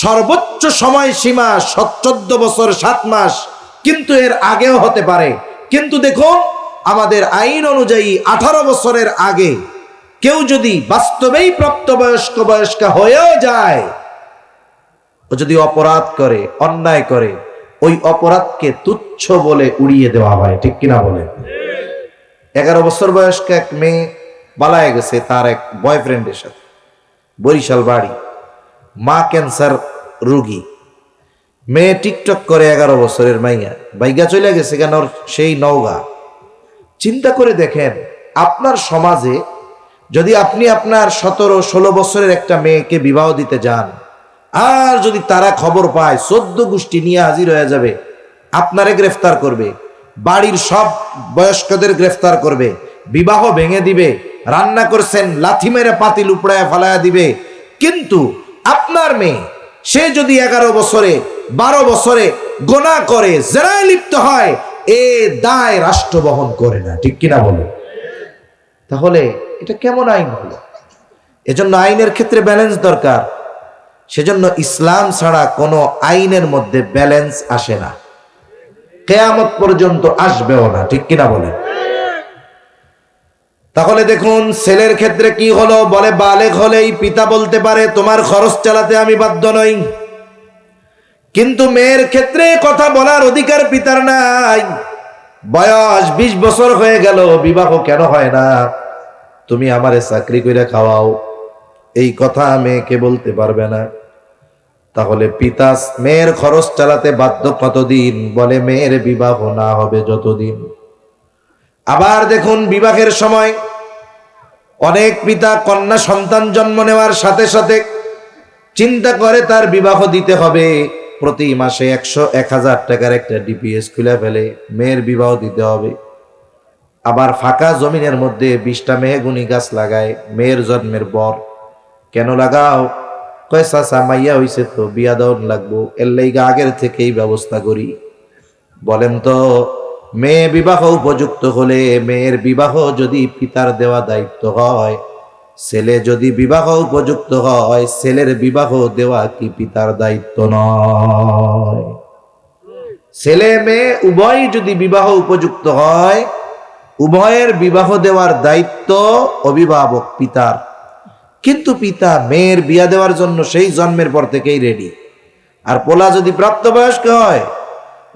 সর্বোচ্চ সময়সীমা 14 বছর 7 মাস, কিন্তু এর আগেও হতে পারে। কিন্তু দেখুন, আমাদের আইন অনুযায়ী 18 বছরের আগে কেউ যদি বাস্তবেই প্রাপ্তবয়স্কা হয়েও যায়, ও যদি অপরাধ করে, অন্যায় করে, ওই অপরাধকে তুচ্ছ বলে উড়িয়ে দেওয়া হয়। ঠিক কিনা বলে? 11 বছর বয়স্ক এক মেয়ে পালায়ে গেছে তার এক বয়ফ্রেন্ডের সাথে, বরিশাল বাড়ি, মা ক্যান্সার রোগী, মেয়ে টিকটক করে, 11 বছরের মাইয়া বাইগা চলে গেছে কেন সেই নওগাঁ। চিন্তা করে দেখেন, আপনার সমাজে যদি আপনি আপনার 17, 16 বছরের একটা মেয়েকে বিবাহ দিতে যান, আর যদি তারা খবর পায় 14 গোষ্ঠী নিয়ে হাজির হয়ে যাবে, আপনারে গ্রেফতার করবে, বাড়ির সব বয়স্কদের গ্রেফতার করবে, বিবাহ ভেঙে দিবে, রান্না করছেন লাথি মেরে পাতিল উপড়ায় ফালায়া দিবে। কিন্তু আপনার মেয়ে, সে যদি 11 বছরে 12 বছরে গোনা করে, জেনায় লিপ্ত হয়, এ দায় রাষ্ট্র বহন করে না। ঠিক কিনা বলে? তাহলে এটা কেমন আইন হলো? এজন্য আইনের ক্ষেত্রে ব্যালেন্স দরকার। সেজন্য ইসলাম ছাড়া কোনো আইনের মধ্যে ব্যালেন্স আসে না, কিয়ামত পর্যন্ত আসবেও না, ঠিক কিনা বলেন? তাহলে দেখুন ছেলের ক্ষেত্রে কি হলো, বলে বালেগ হলেই পিতা বলতে পারে তোমার খরচ চালাতে আমি বাধ্য নই, কিন্তু মেয়ের ক্ষেত্রে কথা বলার অধিকার পিতার নাই। বয়স 20 বছর হয়ে গেল, বিবাহ কেন হয় না? তুমি আমারে চাকরি করে খাওয়াও, এই কথা মেয়েকে বলতে পারবে না। তাহলে পিতা মেয়ের খরচ চালাতে বাধ্য কতদিন? বলে মেয়ের বিবাহ না হবে যতদিন। আবার দেখুন বিবাহের সময় অনেক পিতা কন্যা সন্তান জন্ম নেওয়ার সাথে সাথে চিন্তা করে তার বিবাহ দিতে হবে, প্রতি মাসে 100-1000 টাকার একটা ডিপিএস খুলে ফেলে মেয়ের বিবাহ দিতে হবে। আবার ফাঁকা জমিনের মধ্যে 20টা মেহগুনি গাছ লাগায় মেয়ের জন্মের পর। কেন লাগাও? কয় চাচা মাইয়া হইছে তো বিয়া দেওয়ার লাগবো, এর লাইগা আগের থেকেই ব্যবস্থা করি। বলেন তো, মেয়ে বিবাহ উপযুক্ত হলে, মেয়ের বিবাহ যদি পিতার দেওয়া দায়িত্ব হয়, ছেলে যদি বিবাহ উপযুক্ত হয়, ছেলের বিবাহ দেওয়া কি পিতার দায়িত্ব নয়? ছেলে মেয়ে উভয় যদি বিবাহ উপযুক্ত হয়, উভয়ের বিবাহ দেওয়ার দায়িত্ব অভিভাবক পিতার। কিন্তু পিতা মেয়ের বিয়া দেওয়ার জন্য সেই জন্মের পর থেকেই রেডি। আর পোলা যদি প্রাপ্তবয়স্ক হয়,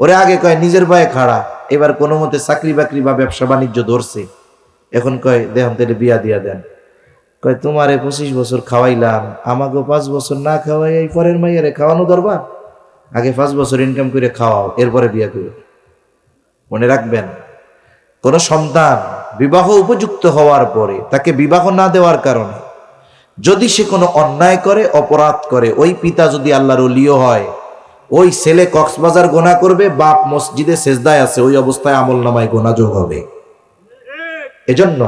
ওরে আগে কয় নিজের পায়ে খাড়া, এবার কোনো মতে চাকরি বাকরি বা ব্যবসা বাণিজ্য ধরছে, এখন কয় দেন তাহলে বিয়া দিয়া দেন। কয় তোমারে 25 বছর খাওয়াইলাম, আমাকে 5 বছর না খাওয়াই এই পরের মাইয়ারে খাওয়ানো দরবার, আগে 5 বছর ইনকাম করে খাওয়াও, এরপরে বিয়া করবে। মনে রাখবেন, কোন সন্তান বিবাহ উপযুক্ত হওয়ার পরে তাকে বিবাহ না দেওয়ার কারণে যদি সে কোনো অন্যায় করে, অপরাধ করে, ওই পিতা যদি আল্লাহর ওলিও হয়, ওই ছেলে কক্সবাজার গোনা করবে, বাপ মসজিদে সেজদায় আছে, ওই অবস্থায় আমলনামায় গোনা যোগ হবে। এজন্য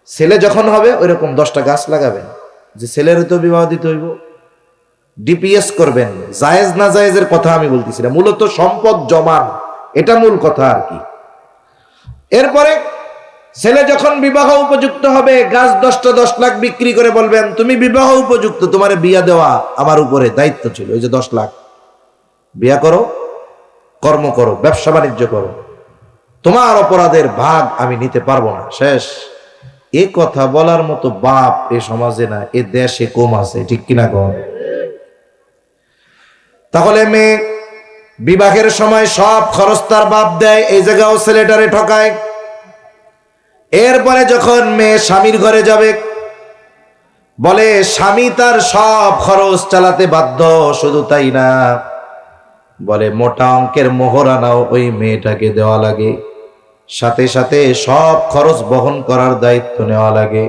ছেলে যখন হবে ওইরকম 10টা গাছ লাগাবেন, যে ছেলের তো বিবাহ দিতে হইব, ডিপিএস করবেন। জায়েজ না জায়েজের কথা আমি বলতেছি না, মূলত সম্পদ জমান, এটা মূল কথা আর কি। এরপরে ছেলে যখন বিবাহ উপযুক্ত হবে, গাছ 10টা 10 লাখ বিক্রি করে বলবেন তুমি বিবাহ উপযুক্ত, তোমার বিয়া দেওয়া আমার উপরে দায়িত্ব ছিল, এই যে 10 লাখ, বিয়া করো, কর্ম করো, ব্যবসা বাণিজ্য করো, তোমার অপরাধের ভাগ আমি নিতে পারবো না, শেষ। এ কথা বলার মতো বাপ এ সমাজে না, এ দেশে কম আছে, ঠিক কিনা কম? তাহলে মেয়ে বিবাহের সময় সব খরচ তার বাপ দেয়, এই জায়গাও ছেলেটারে ঠকায়। এরপরে যখন মেয়ে স্বামীর ঘরে যাবে, বলে স্বামী তার সব খরচ চালাতে বাধ্য। শুধু তাই না, বলে মোটা অঙ্কের মোহরানাও ওই মেয়েটাকে দেওয়া লাগে, সাথে সাথে সব খরচ বহন করার দায়িত্ব নেওয়া লাগে।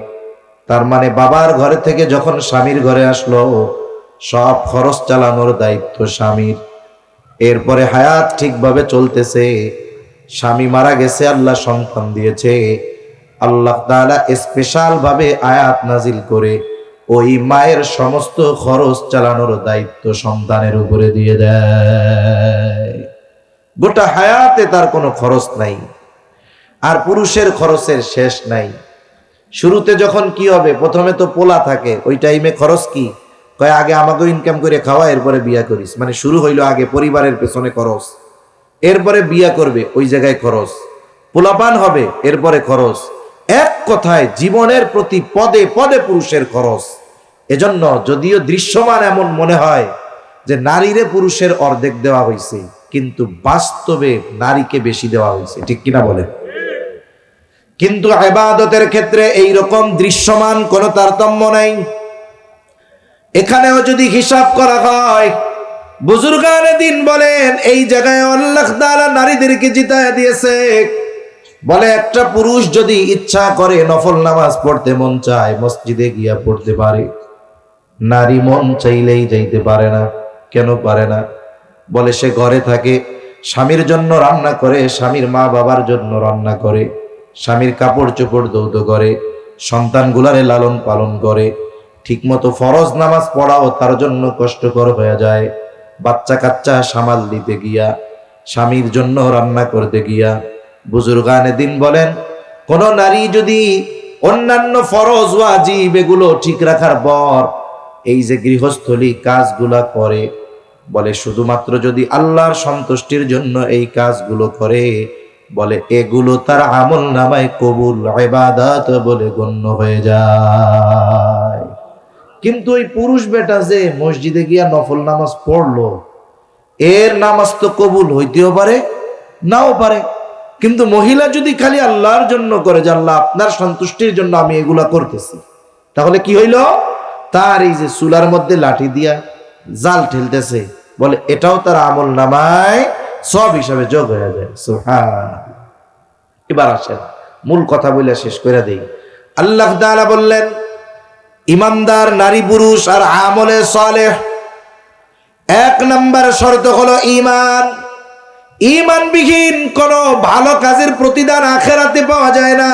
তার মানে বাবার ঘরে থেকে যখন স্বামীর ঘরে আসলো, সব খরচ চালানোর দায়িত্ব স্বামীর। এরপরে হায়াত ঠিকভাবে চলতেছে, স্বামী মারা গেছে, আল্লাহ সন্তান দিয়েছে, আল্লাহ তাআলা স্পেশাল ভাবে আয়াত নাজিল করে ওই মায়ের সমস্ত খরচ চালানোর দায়িত্ব সন্তানের উপরে দিয়ে দেয়। গোটা হায়াতে তার কোনো খরচ নাই, আর পুরুষের খরচের শেষ নাই। শুরুতে যখন কি হবে, প্রথমে তো পোলা থাকে, ওই টাইমে খরচ কি কয়, আগে আমাকে ইনকাম করে খাওয়া, এরপরে বিয়া করিস। মানে শুরু হইলো আগে পরিবারের পেছনে খরচ, এরপরে বিয়া করবে, ওই জায়গায় খরচ, পোলাপান হবে, এরপরে খরচ। এক কথায় জীবনের প্রতি পদে পদে পুরুষের খরচ। এজন্য যদিও দৃশ্যমান এমন মনে হয় যে নারীরে পুরুষের অর্ধেক দেওয়া হয়েছে, কিন্তু বাস্তবে নারীকে বেশি দেওয়া হয়েছে, ঠিক কিনা বলে? কিন্তু ইবাদতের ক্ষেত্রে এই রকম দৃশ্যমান কোনো তারতম্য নাই। এখানেও যদি হিসাব করা হয়, বুজুর্গানে দিন বলেন এই জায়গায় আল্লাহ তাআলা নারীদেরকে জিতায় দিয়েছে। বলে একটা পুরুষ যদি ইচ্ছা করে নফল নামাজ পড়তে মন চায়, মসজিদে গিয়া পড়তে পারে, নারী মন চাইলেই যাইতে পারে না। কেন পারে না? বলে সে ঘরে থাকে, স্বামীর জন্য রান্না করে, স্বামীর মা বাবার জন্য রান্না করে, স্বামীর কাপড় চোপড় ধৌত করে, সন্তানগুলারে লালন পালন করে, ঠিকমতো ফরজ নামাজ পড়াও তার জন্য কষ্টকর হয়ে যায়। বাচ্চা কাচ্চা সামাল দিতে গিয়া, স্বামীর জন্য রান্না করতে গিয়া। বুজুর্গানে দিন বলেন কোন নারী যদি অন্যান্য ফরজ ওয়াজিব এগুলো ঠিক রাখার পর এই যে গৃহস্থলী কাজগুলা করে, বলে শুধুমাত্র যদি আল্লাহর সন্তুষ্টির জন্য এই কাজগুলো করে, বলে এগুলো তার আমল নামায় কবুল ইবাদত বলে গণ্য হয়ে যায়। কিন্তু ওই পুরুষ বেটা যে মসজিদে গিয়া নফল নামাজ পড়লো, এর নামাজ তো কবুল হইতেও পারে, নাও পারে। কিন্তু মহিলা যদি খালি আল্লাহর জন্য করে, যে আল্লাহ আপনার সন্তুষ্টির জন্য আমি এগুলা করতেছি, তাহলে কি হইল? তার এই যে চুলার মধ্যে লাঠি দিয়া জাল ঠেলতেছে, বলে এটাও তার আমল নামায় সব হিসাবে যোগ হয়ে যায়। সুবহানাল্লাহ। এবার আসেন মূল কথা বলে শেষ করে দেই। আল্লাহ তাআলা বললেন, ইমানদার নারী পুরুষ আর আমলে সালেহ, এক নম্বর শর্ত হলো ঈমান। ঈমানবিহীন কোন ভালো কাজের প্রতিদান আখিরাতে পাওয়া যায় না।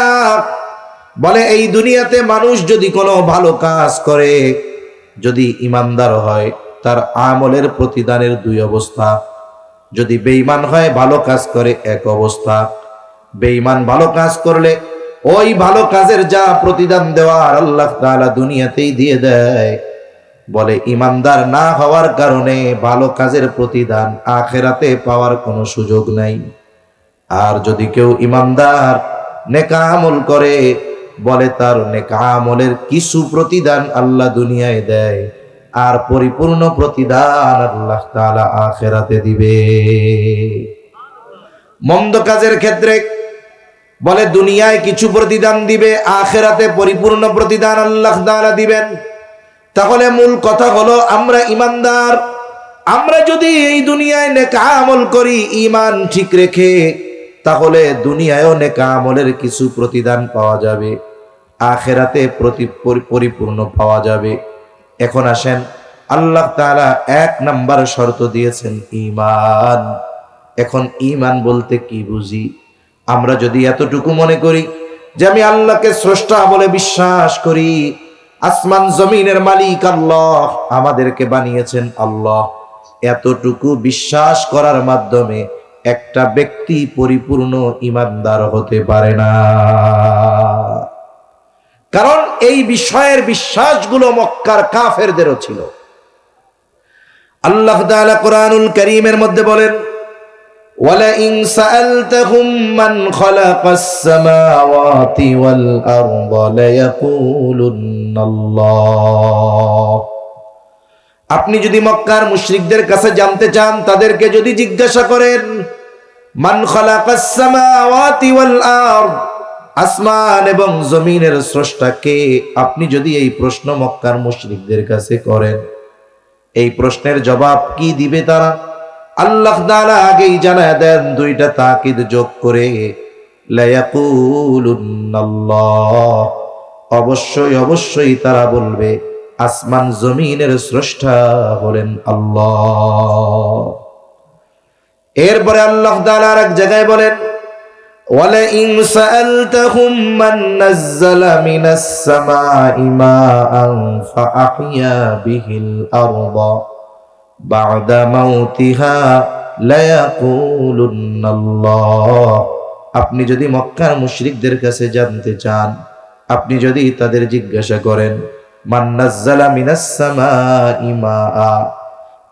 বলে এই দুনিয়াতে মানুষ যদি কোনো ভালো কাজ করে, যদি ঈমানদার হয়, তার আমলের প্রতিদানের দুই অবস্থা। যদি বেঈমান হয়, ভালো কাজ করে, এক অবস্থা। বেঈমান ভালো কাজ করলে ওই ভালো কাজের যা প্রতিদান দেওয়ার আল্লাহ তাআলা দুনিয়াতেই দিয়ে দেয়। বলে ঈমানদার না হওয়ার কারণে ভালো কাজের প্রতিদান আখিরাতে পাওয়ার কোনো সুযোগ নাই। আর যদি কেউ ঈমানদার নেক আমল করে, বলে তার নেক আমলের কিছু প্রতিদান আল্লাহ দুনিয়ায় দেয়, আর পরিপূর্ণ প্রতিদান আল্লাহ তাআলা আখিরাতে দিবে। মন্দ কাজের ক্ষেত্রে বলে দুনিয়ায় কিছু প্রতিদান দিবে, আখিরাতে পরিপূর্ণ প্রতিদান আল্লাহ তাআলা দিবেন। তাহলে মূল কথা হলো, আমরা ঈমানদার, আমরা যদি এই দুনিয়ায় নেক আমল করি ঈমান ঠিক রেখে, তাহলে দুনিয়ায়ও নেক আমলের কিছু প্রতিদান পাওয়া যাবে, আখিরাতে পরিপূর্ণ পাওয়া যাবে। এখন আসেন, আল্লাহ তাআলা এক নাম্বার শর্ত দিয়েছেন ঈমান। এখন ঈমান বলতে কি বুঝি? আমরা যদি এতটুকু মনে করি যে আমি আল্লাহকে স্রষ্টা বলে বিশ্বাস করি, আসমান জমিনের মালিক আল্লাহ, আমাদেরকে বানিয়েছেন আল্লাহ, এতটুকু বিশ্বাস করার মাধ্যমে একটা ব্যক্তি পরিপূর্ণ ঈমানদার হতে পারে না। কারণ এই বিষয়ের বিশ্বাসগুলো মক্কার কাফেরদেরও ছিল। আল্লাহ তাআলা কোরআনুল কারীমের মধ্যে বলেন, ওয়ালাইন সাআলতাহুম মান খালাকাস সামাওয়াতি ওয়াল আরদা লায়াকুলুন্নাল্লাহ। আপনি যদি মক্কার মুশরিকদের কাছে জানতে চান, তাদেরকে যদি জিজ্ঞাসা করেন মান খালাকাস সামাওয়াতি ওয়াল আরদ, আসমান এবং জমিনের স্রষ্টা কে, আপনি যদি এই প্রশ্ন মক্কার মুশরিকদের কাছে করেন, এই প্রশ্নের জবাব কি দিবে তারা? আল্লাহ তাআলা আগেই জানায় দেন দুইটা তাকিদ যোগ করে, লায়াকুলুন্নাল্লাহ, অবশ্যই অবশ্যই তারা বলবে আসমান জমিনের স্রষ্টা হলেন আল্লাহ। এরপরে আল্লাহ তাআলা এক জায়গায় বলেন, ওয়ালাইন সাআলতাহুম মান নাযালা মিনাস সামাই মাআন ফাআহইয়া বিহিল আরদা বা'দা মাউতিহা লায়াকুলুন্নাল্লাহ। আপনি যদি মক্কার মুশরিকদের কাছে জানতে চান, আপনি যদি তাদের জিজ্ঞাসা করেন মান নাযালা মিনাস সামাই মাআ,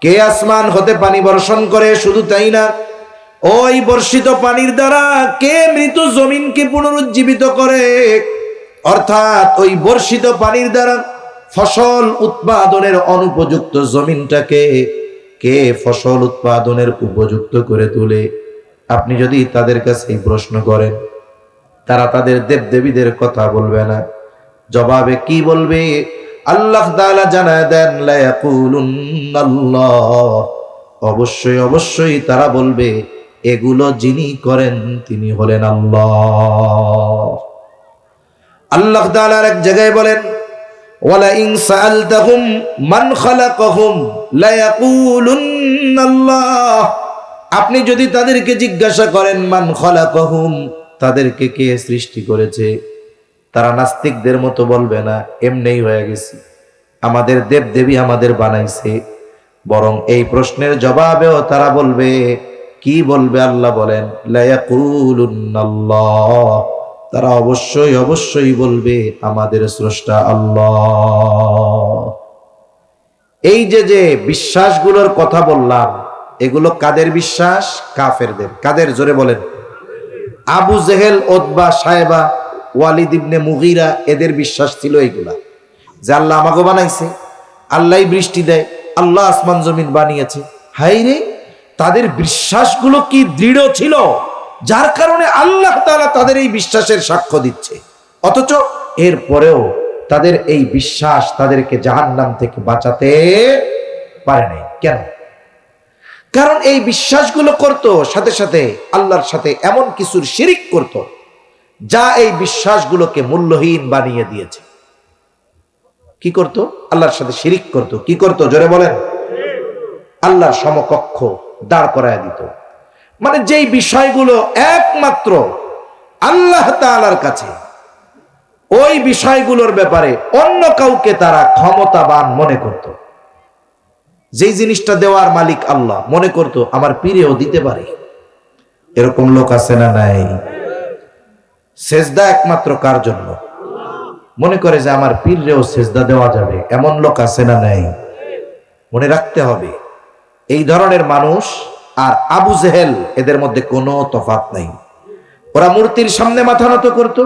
কে আসমান হতে পানি বর্ষণ করে, শুধু তাই না, ওই বর্ষিত পানির দ্বারা কে মৃত জমিনকে পুনরুজ্জীবিত করে, অর্থাৎ ওই বর্ষিত পানির দ্বারা ফসল উৎপাদনের অনুপযুক্ত জমিনটাকে কে ফসল উৎপাদনের উপযুক্ত করে তোলে। আপনি যদি তাদের কাছে এই প্রশ্ন করেন, তারা তাদের দেবদেবীদের কথা বলবে না, জবাবে কি বলবে? আল্লাহ তাআলা জানায় দেন, লায়াকুলুন্নাল্লাহ, অবশ্যই অবশ্যই তারা বলবে এগুলো যিনি করেন তিনি হলেন আল্লাহ। আল্লাহ তাআলা এক জায়গায় বলেন, ওয়ালাইন সাআলতাহুম মান খালাকাহুম লায়াকুলুন্নাল্লাহ, আপনি যদি তাদেরকে জিজ্ঞাসা করেন মান খালাকাহুম, তাদেরকে কে সৃষ্টি করেছে, তারা নাস্তিকদের মতো বলবে না এমনিই হয়ে গেছে, আমাদের দেবদেবী আমাদের বানাইছে। বরং এই প্রশ্নের জবাবেও তারা বলবে, কি বলবে? আল্লাহ বলেন, লায়াকুলুন্নাল্লাহ, তারা অবশ্যই অবশ্যই বলবে আমাদের স্রষ্টা আল্লাহ। এই যে বিশ্বাসগুলোর কথা বললাম, এগুলো কাদের বিশ্বাস? কাফেরদের। কাদের? জোরে বলেন। আবু জেহেল, ওতবা, সায়েবা, ওয়ালিদ ইবনে মুগীরা, এদের বিশ্বাস ছিল এগুলা, যে আল্লাহ আমাকে বানাইছে, আল্লাহই বৃষ্টি দেয়, আল্লাহ আসমান জমিন বানিয়েছে। হাই রে, তাদের বিশ্বাসগুলো কি দৃঢ় ছিল, যার কারণে আল্লাহ তাআলা তাদের এই বিশ্বাসের সাক্ষ্য দিচ্ছে। অথচ এর পরেও তাদের এই বিশ্বাস তাদেরকে জাহান্নাম থেকে বাঁচাতে পারে নাই। কেন? কারণ এই বিশ্বাসগুলো করত, সাথে সাথে আল্লাহর সাথে এমন কিছুর শিরিক করত, যা এই বিশ্বাসগুলোকে মূল্যহীন বানিয়ে দিয়েছে। কি করত? আল্লাহর সাথে শিরিক করত। কি করত? জোরে বলেন। আল্লাহর সমকক্ষ দাঁড় করায় দিত। মানে যেই বিষয়গুলো একমাত্র আল্লাহ তাআলার কাছে, ওই বিষয়গুলোর ব্যাপারে অন্য কাউকে তারা ক্ষমতাবান মনে করত। যেই জিনিসটা দেওয়ার মালিক আল্লাহ, মনে করত আমার পীরেও দিতে পারে। এরকম লোক আছে না নাই? সেজদা একমাত্র কার জন্য? মনে করে যে আমার পীরেও সেজদা দেওয়া যাবে, এমন লোক আছে না নাই? মনে রাখতে হবে, এই ধরনের মানুষ আর আবু জেহেল, এদের মধ্যে কোনো তফাৎ নাই। ওরা মূর্তির সামনে মাথা নত করত,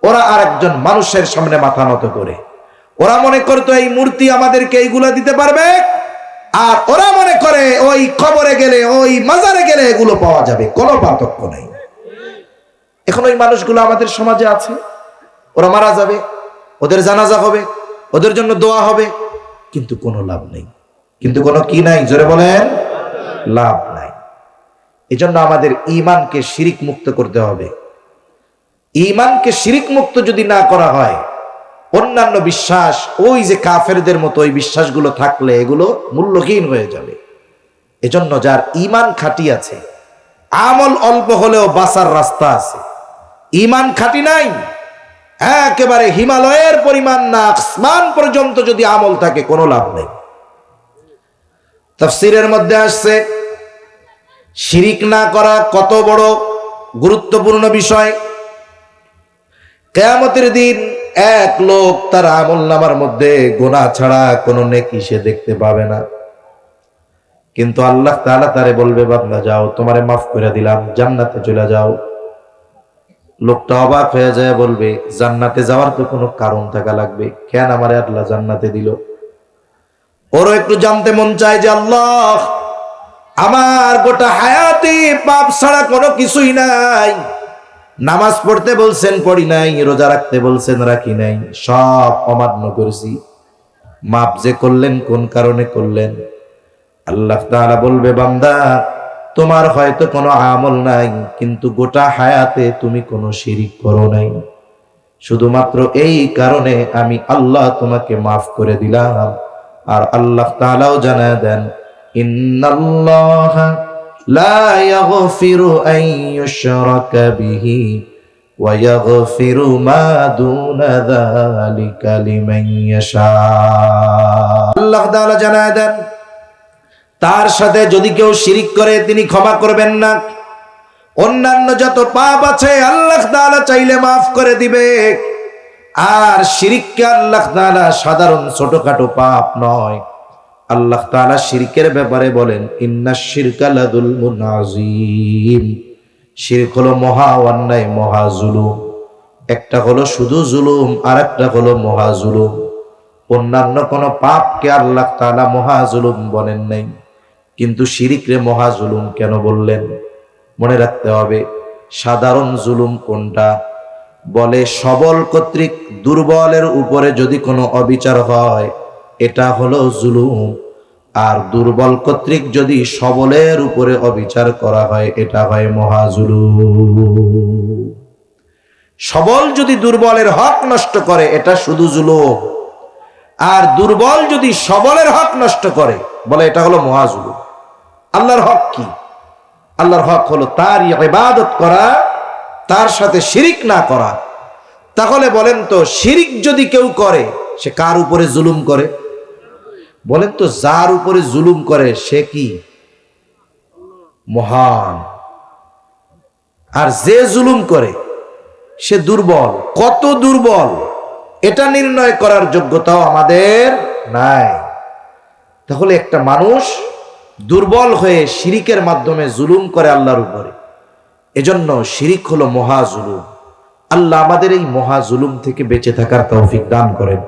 ওরা আর একজন মানুষের সামনে মাথা নত করে। ওরা মনে করতো এই মূর্তি আমাদেরকে এইগুলা দিতে পারবে, আর ওরা মনে করে ওই কবরে গেলে, ওই মাজারে গেলে এগুলো পাওয়া যাবে। কোনো পার্থক্য নেই। এখন ওই মানুষগুলো আমাদের সমাজে আছে। ওরা মারা যাবে, ওদের জানাজা হবে, ওদের জন্য দোয়া হবে, কিন্তু কোনো লাভ নেই। কিন্তু কোনো কি নাই? জোরে বলেন। লাভ নাই। এজন্য আমাদের ঈমানকে শিরিক মুক্ত করতে হবে। ঈমানকে শিরিক মুক্ত যদি না করা হয়, অন্যান্য বিশ্বাস, ওই যে কাফেরদের মতো ওই বিশ্বাসগুলো থাকলে এগুলো মূল্যহীন হয়ে যাবে। এজন্য যার ঈমান খাঁটি আছে, আমল অল্প হলেও বাঁচার রাস্তা আছে। ঈমান খাঁটি নাই, একেবারে হিমালয়ের পরিমাণ না আসমান পর্যন্ত যদি আমল থাকে, কোনো লাভ নেই। তাফসীরের মধ্যে আসছে শিরিক না করা কত বড় গুরুত্বপূর্ণ বিষয়। কিয়ামতের দিন এক লোক তার আমলনামার মধ্যে গুনাহ ছাড়া কোনো নেকি সে দেখতে পাবে না, কিন্তু আল্লাহ তাআলা তারে বলবে, বান্দা যাও, তোমারে মাফ করে দিলাম, জান্নাতে চলে যাও। লোকটা অবাক হয়ে যায়, বলবে জান্নাতে যাওয়ার তো কোনো কারণ থাকা লাগবে, কেন আমারে আল্লাহ জান্নাতে দিল? ওরও একটু জানতে মন চায় যে আল্লাহ, আমার গোটা হায়াতে পাপ ছাড়া কোনো কিছুই নাই। নামাজ পড়তে বলছেন পড়ি নাই, রোজা রাখতে বলছেন রাখি নাই, সব অমান্য করেছি। মাপ যে করলেন কোন কারণে করলেন? আল্লাহ তাআলা বলবে, বান্দা তোমার হয়তো কোনো আমল নাই, কিন্তু গোটা হায়াতে তুমি কোনো শিরিক করো নাই, শুধুমাত্র এই কারণে আমি আল্লাহ তোমাকে মাফ করে দিলাম। আর আল্লাহ তাআলাও জানায় দেন, ইন্নাল্লাহা লা ইয়াগফিরু আন ইউশরাকা বিহি ওয়া ইয়াগফিরু মা দুনা যালিকা লিমান ইয়াশা। আল্লাহ তাআলা জানায় দেন, তার সাথে যদি কেউ শিরিক করে তিনি ক্ষমা করবেন না। অন্যান্য যত পাপ আছে আল্লাহ তাআলা চাইলে মাফ করে দিবে, আর শিরিককে আল্লাহ তাআলা সাধারণ ছোটখাটো পাপ নয়। আল্লাহ তাআলা শিরকের ব্যাপারে বলেন, ইন্নাশ শিরকা লাযুলমুন আযীম। শিরক হলো মহা অন্যায়, মহা জুলুম। একটা হলো শুধু জুলুম, আর একটা হলো মহা জুলুম। অন্যান্য কোন পাপকে আল্লাহ তাআলা মহা জুলুম বলেন নাই, কিন্তু শিরকরে মহা জুলুম কেন বললেন? মনে রাখতে হবে সাধারণ জুলুম কোনটা। বলে সবল কর্তৃক দুর্বলের উপরে যদি কোনো অবিচার হয়, এটা হলো জুলুম। আর দুর্বল কর্তৃক যদি সবলের উপরে অবিচার করা হয়, এটা হয় মহা জুলুম। সবল যদি দুর্বলের হক নষ্ট করে, এটা শুধু জুলুম। আর দুর্বল যদি সবলের হক নষ্ট করে, বলে এটা হলো মহা জুলুম। আল্লাহর হক কি? আল্লাহর হক হলো তার ইবাদত করা, তার সাথে শিরিক না করা। তাহলে বলেন তো, শিরিক যদি কেউ করে, সে কার উপরে জুলুম করে? বলেন তো, যার উপরে জুলুম করে সে কি? মহান। আর যে জুলুম করে সে দুর্বল। কত দুর্বল এটা নির্ণয় করার যোগ্যতাও আমাদের নাই। তাহলে একটা মানুষ দুর্বল হয়ে শিরিকের মাধ্যমে জুলুম করে আল্লাহর উপরে, এজন্য শিরিক হলো মহা জুলুম। আল্লাহ আমাদের এই মহা জুলুম থেকে বেঁচে থাকার তৌফিক দান করেন।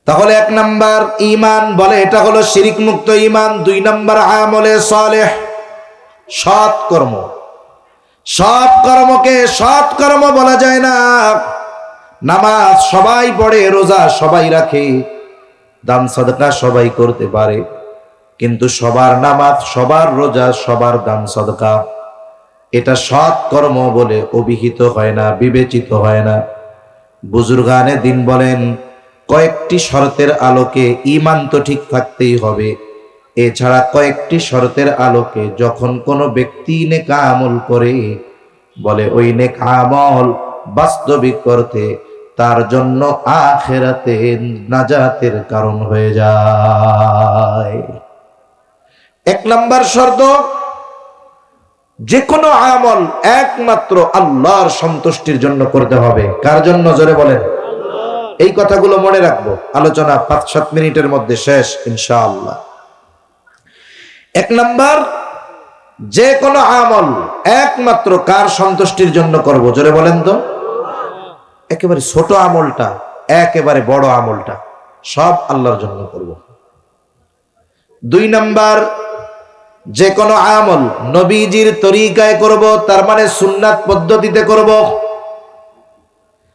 তাহলে 1 নাম্বার ঈমান, বলে এটা হলো শিরিক মুক্ত ঈমান। 2 নাম্বার আমলে সালেহ, সৎ কর্ম। সব কর্মকে সৎ কর্ম বলা যায় না। নামাজ সবাই পড়ে, রোজা সবাই রাখে, দান সাদকা সবাই করতে পারে, কিন্তু সবার নামাজ, সবার রোজা, সবার দান সাদকা এটা সৎ কর্ম বলে অভিহিত হয় না, বিবেচিত হয় না। বুজুর্গানে দিন বলেন, কয়েকটি শর্তের আলোকে ঈমান তো ঠিক থাকতেই হবে, এছাড়া কয়েকটি শর্তের আলোকে যখন কোনো ব্যক্তি নেক আমল করে, বলে ওই নেক আমল বাস্তবিক করতে তার জন্য আখিরাতে নাজাতের কারণ হয়ে যায়। 1 নাম্বার শর্ত, যে কোনো আমল একমাত্র আল্লাহর সন্তুষ্টির জন্য করতে হবে। কার জন্য? জোরে বলেন। এই কথাগুলো মনে রাখবো, আলোচনা 5-7 মিনিটের মধ্যে শেষ ইনশাআল্লাহ। 1 নাম্বার, যে কোনো আমল একমাত্র কার সন্তুষ্টির জন্য করব? জোরে বলেন তো। একেবারে ছোট আমলটা, একেবারে বড় আমলটা সব আল্লাহর জন্য করব। 2 নাম্বার, যে কোনো আমল নবীজির তরিকায় করব, তার মানে সুন্নাত পদ্ধতিতে করব।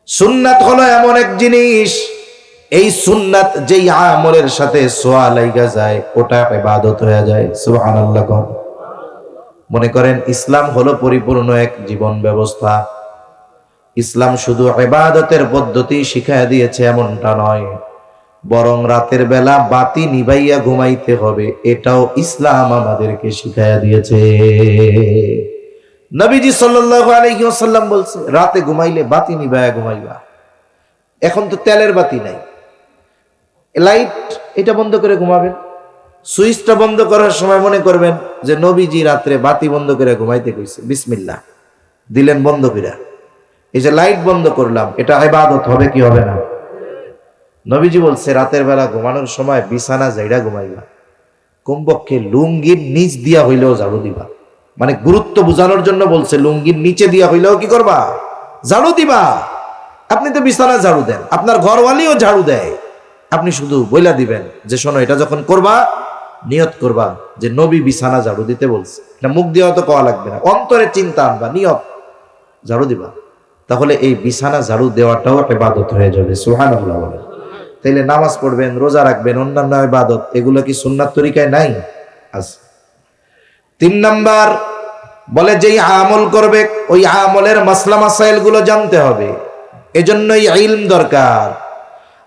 সুন্নাত হলো এমন এক জিনিস, এই সুন্নাত যেই আমলের সাথে সোয়া লাইগা যায় ওটা ইবাদত হয়ে যায়। সুবহানাল্লাহ। মনে করেন ইসলাম হলো পরিপূর্ণ এক জীবন ব্যবস্থা। ইসলাম শুধু ইবাদতের পদ্ধতি শিখায় দিয়েছে এমনটা নয়, বরং রাতের বেলা বাতি নিভাইয়া ঘুমাইতে হবে, এটাও ইসলাম আমাদেরকে শিখায়া দিয়েছে। নবীজি সাল্লাল্লাহু আলাইহি ওয়াসাল্লাম বলছে, রাতে ঘুমাইলে বাতি নিভাইয়া ঘুমাইবা। এখন তো তেলের বাতি নাই, লাইট এটা বন্ধ করে ঘুমাবেন। সুইচটা বন্ধ করার সময় মনে করবেন যে নবীজি রাত্রে বাতি বন্ধ করে ঘুমাইতে কইছে, বিসমিল্লাহ দিলেন বন্ধ করে। এই যে লাইট বন্ধ করলাম, এটা ইবাদত হবে কি হবে না? নবীজি বলছে রাতের বেলা ঘুমানোর সময় বিছানা জাইড়া ঘুমাইবা, কমপক্ষে লুঙ্গির নিচ দিয়া হইলেও ঝাড়ু দিবা। মানে গুরুত্ব বোঝানোর জন্য বলছে, লুঙ্গির নিচে দিয়া হইলেও কি করবা? ঝাড়ু দিবা। আপনি তো বিছানা ঝাড়ু দেন, আপনার ঘরওয়ালিও ঝাড়ু দেয়, আপনি শুধু বইলা দিবেন যে শোনো, এটা যখন করবা নিয়ত করবা যে নবী বিছানা ঝাড়ু দিতে বলছে। এটা মুখ দিয়ে তো কওয়া লাগবে না, অন্তরে চিন্তা আনবা, নিয়ত ঝাড়ু দিবা। তাহলে এই বিছানা ঝাড়ু দেওয়াটাও ইবাদত হয়ে যাবে। সুবহানাল্লাহ বলেন। তাইলে নামাজ পড়বেন, রোজা রাখবেন, অন্যান্য ইবাদত, এগুলো কি সুন্নাত তরিকায় নাই? আছে। 3 নাম্বার, বলে যেই আমল করবে ওই আমলের মাসলা মাসাইল গুলো জানতে হবে, এজন্যই ইলম দরকার।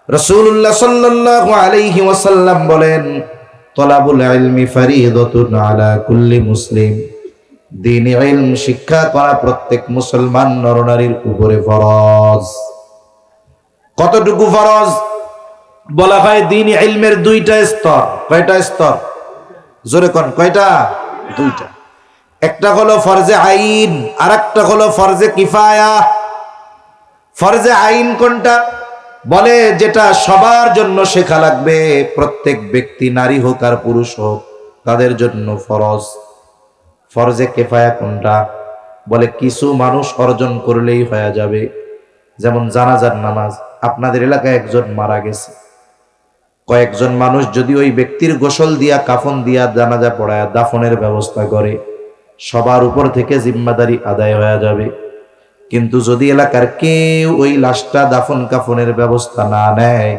রাসূলুল্লাহ সাল্লাল্লাহু আলাইহি ওয়াসাল্লাম বলেন, তলাবুল ইলমি ফরিদাতুন আলা কুল্লি মুসলিম। দ্বীনি ইলম শিক্ষা করা প্রত্যেক মুসলমান নরনারীর উপরে ফরজ। কতটুকু ফরজ? বলা হয় দ্বীনি ইলমের 2টা স্তর। কয়টা স্তর? জোরে কোন কয়টা? 2টা। একটা হলো ফরজে আইন, আর একটা হলো ফরজে কিফায়া। ফরজে আইন কোনটা? বলে যেটা সবার জন্য শেখা লাগবে, প্রত্যেক ব্যক্তি নারী হোক আর পুরুষ হোক তাদের জন্য ফরজ। ফরজে কিফায়া কোনটা? বলে কিছু মানুষ অর্জন করলেই হয়ে যাবে। যেমন জানাজার নামাজ, আপনাদের এলাকায় একজন মারা গেছে, কয়েকজন মানুষ যদি ওই ব্যক্তির গোসল দিয়া, কাফন দিয়া, জানাজা পড়ায় দাফনের ব্যবস্থা করে, সবার উপর থেকে জিম্মাদারি আদায় হয়ে যাবে। কিন্তু যদি এলাকার কেউ ওই লাশটা দাফন কাফনের ব্যবস্থা না নেয়,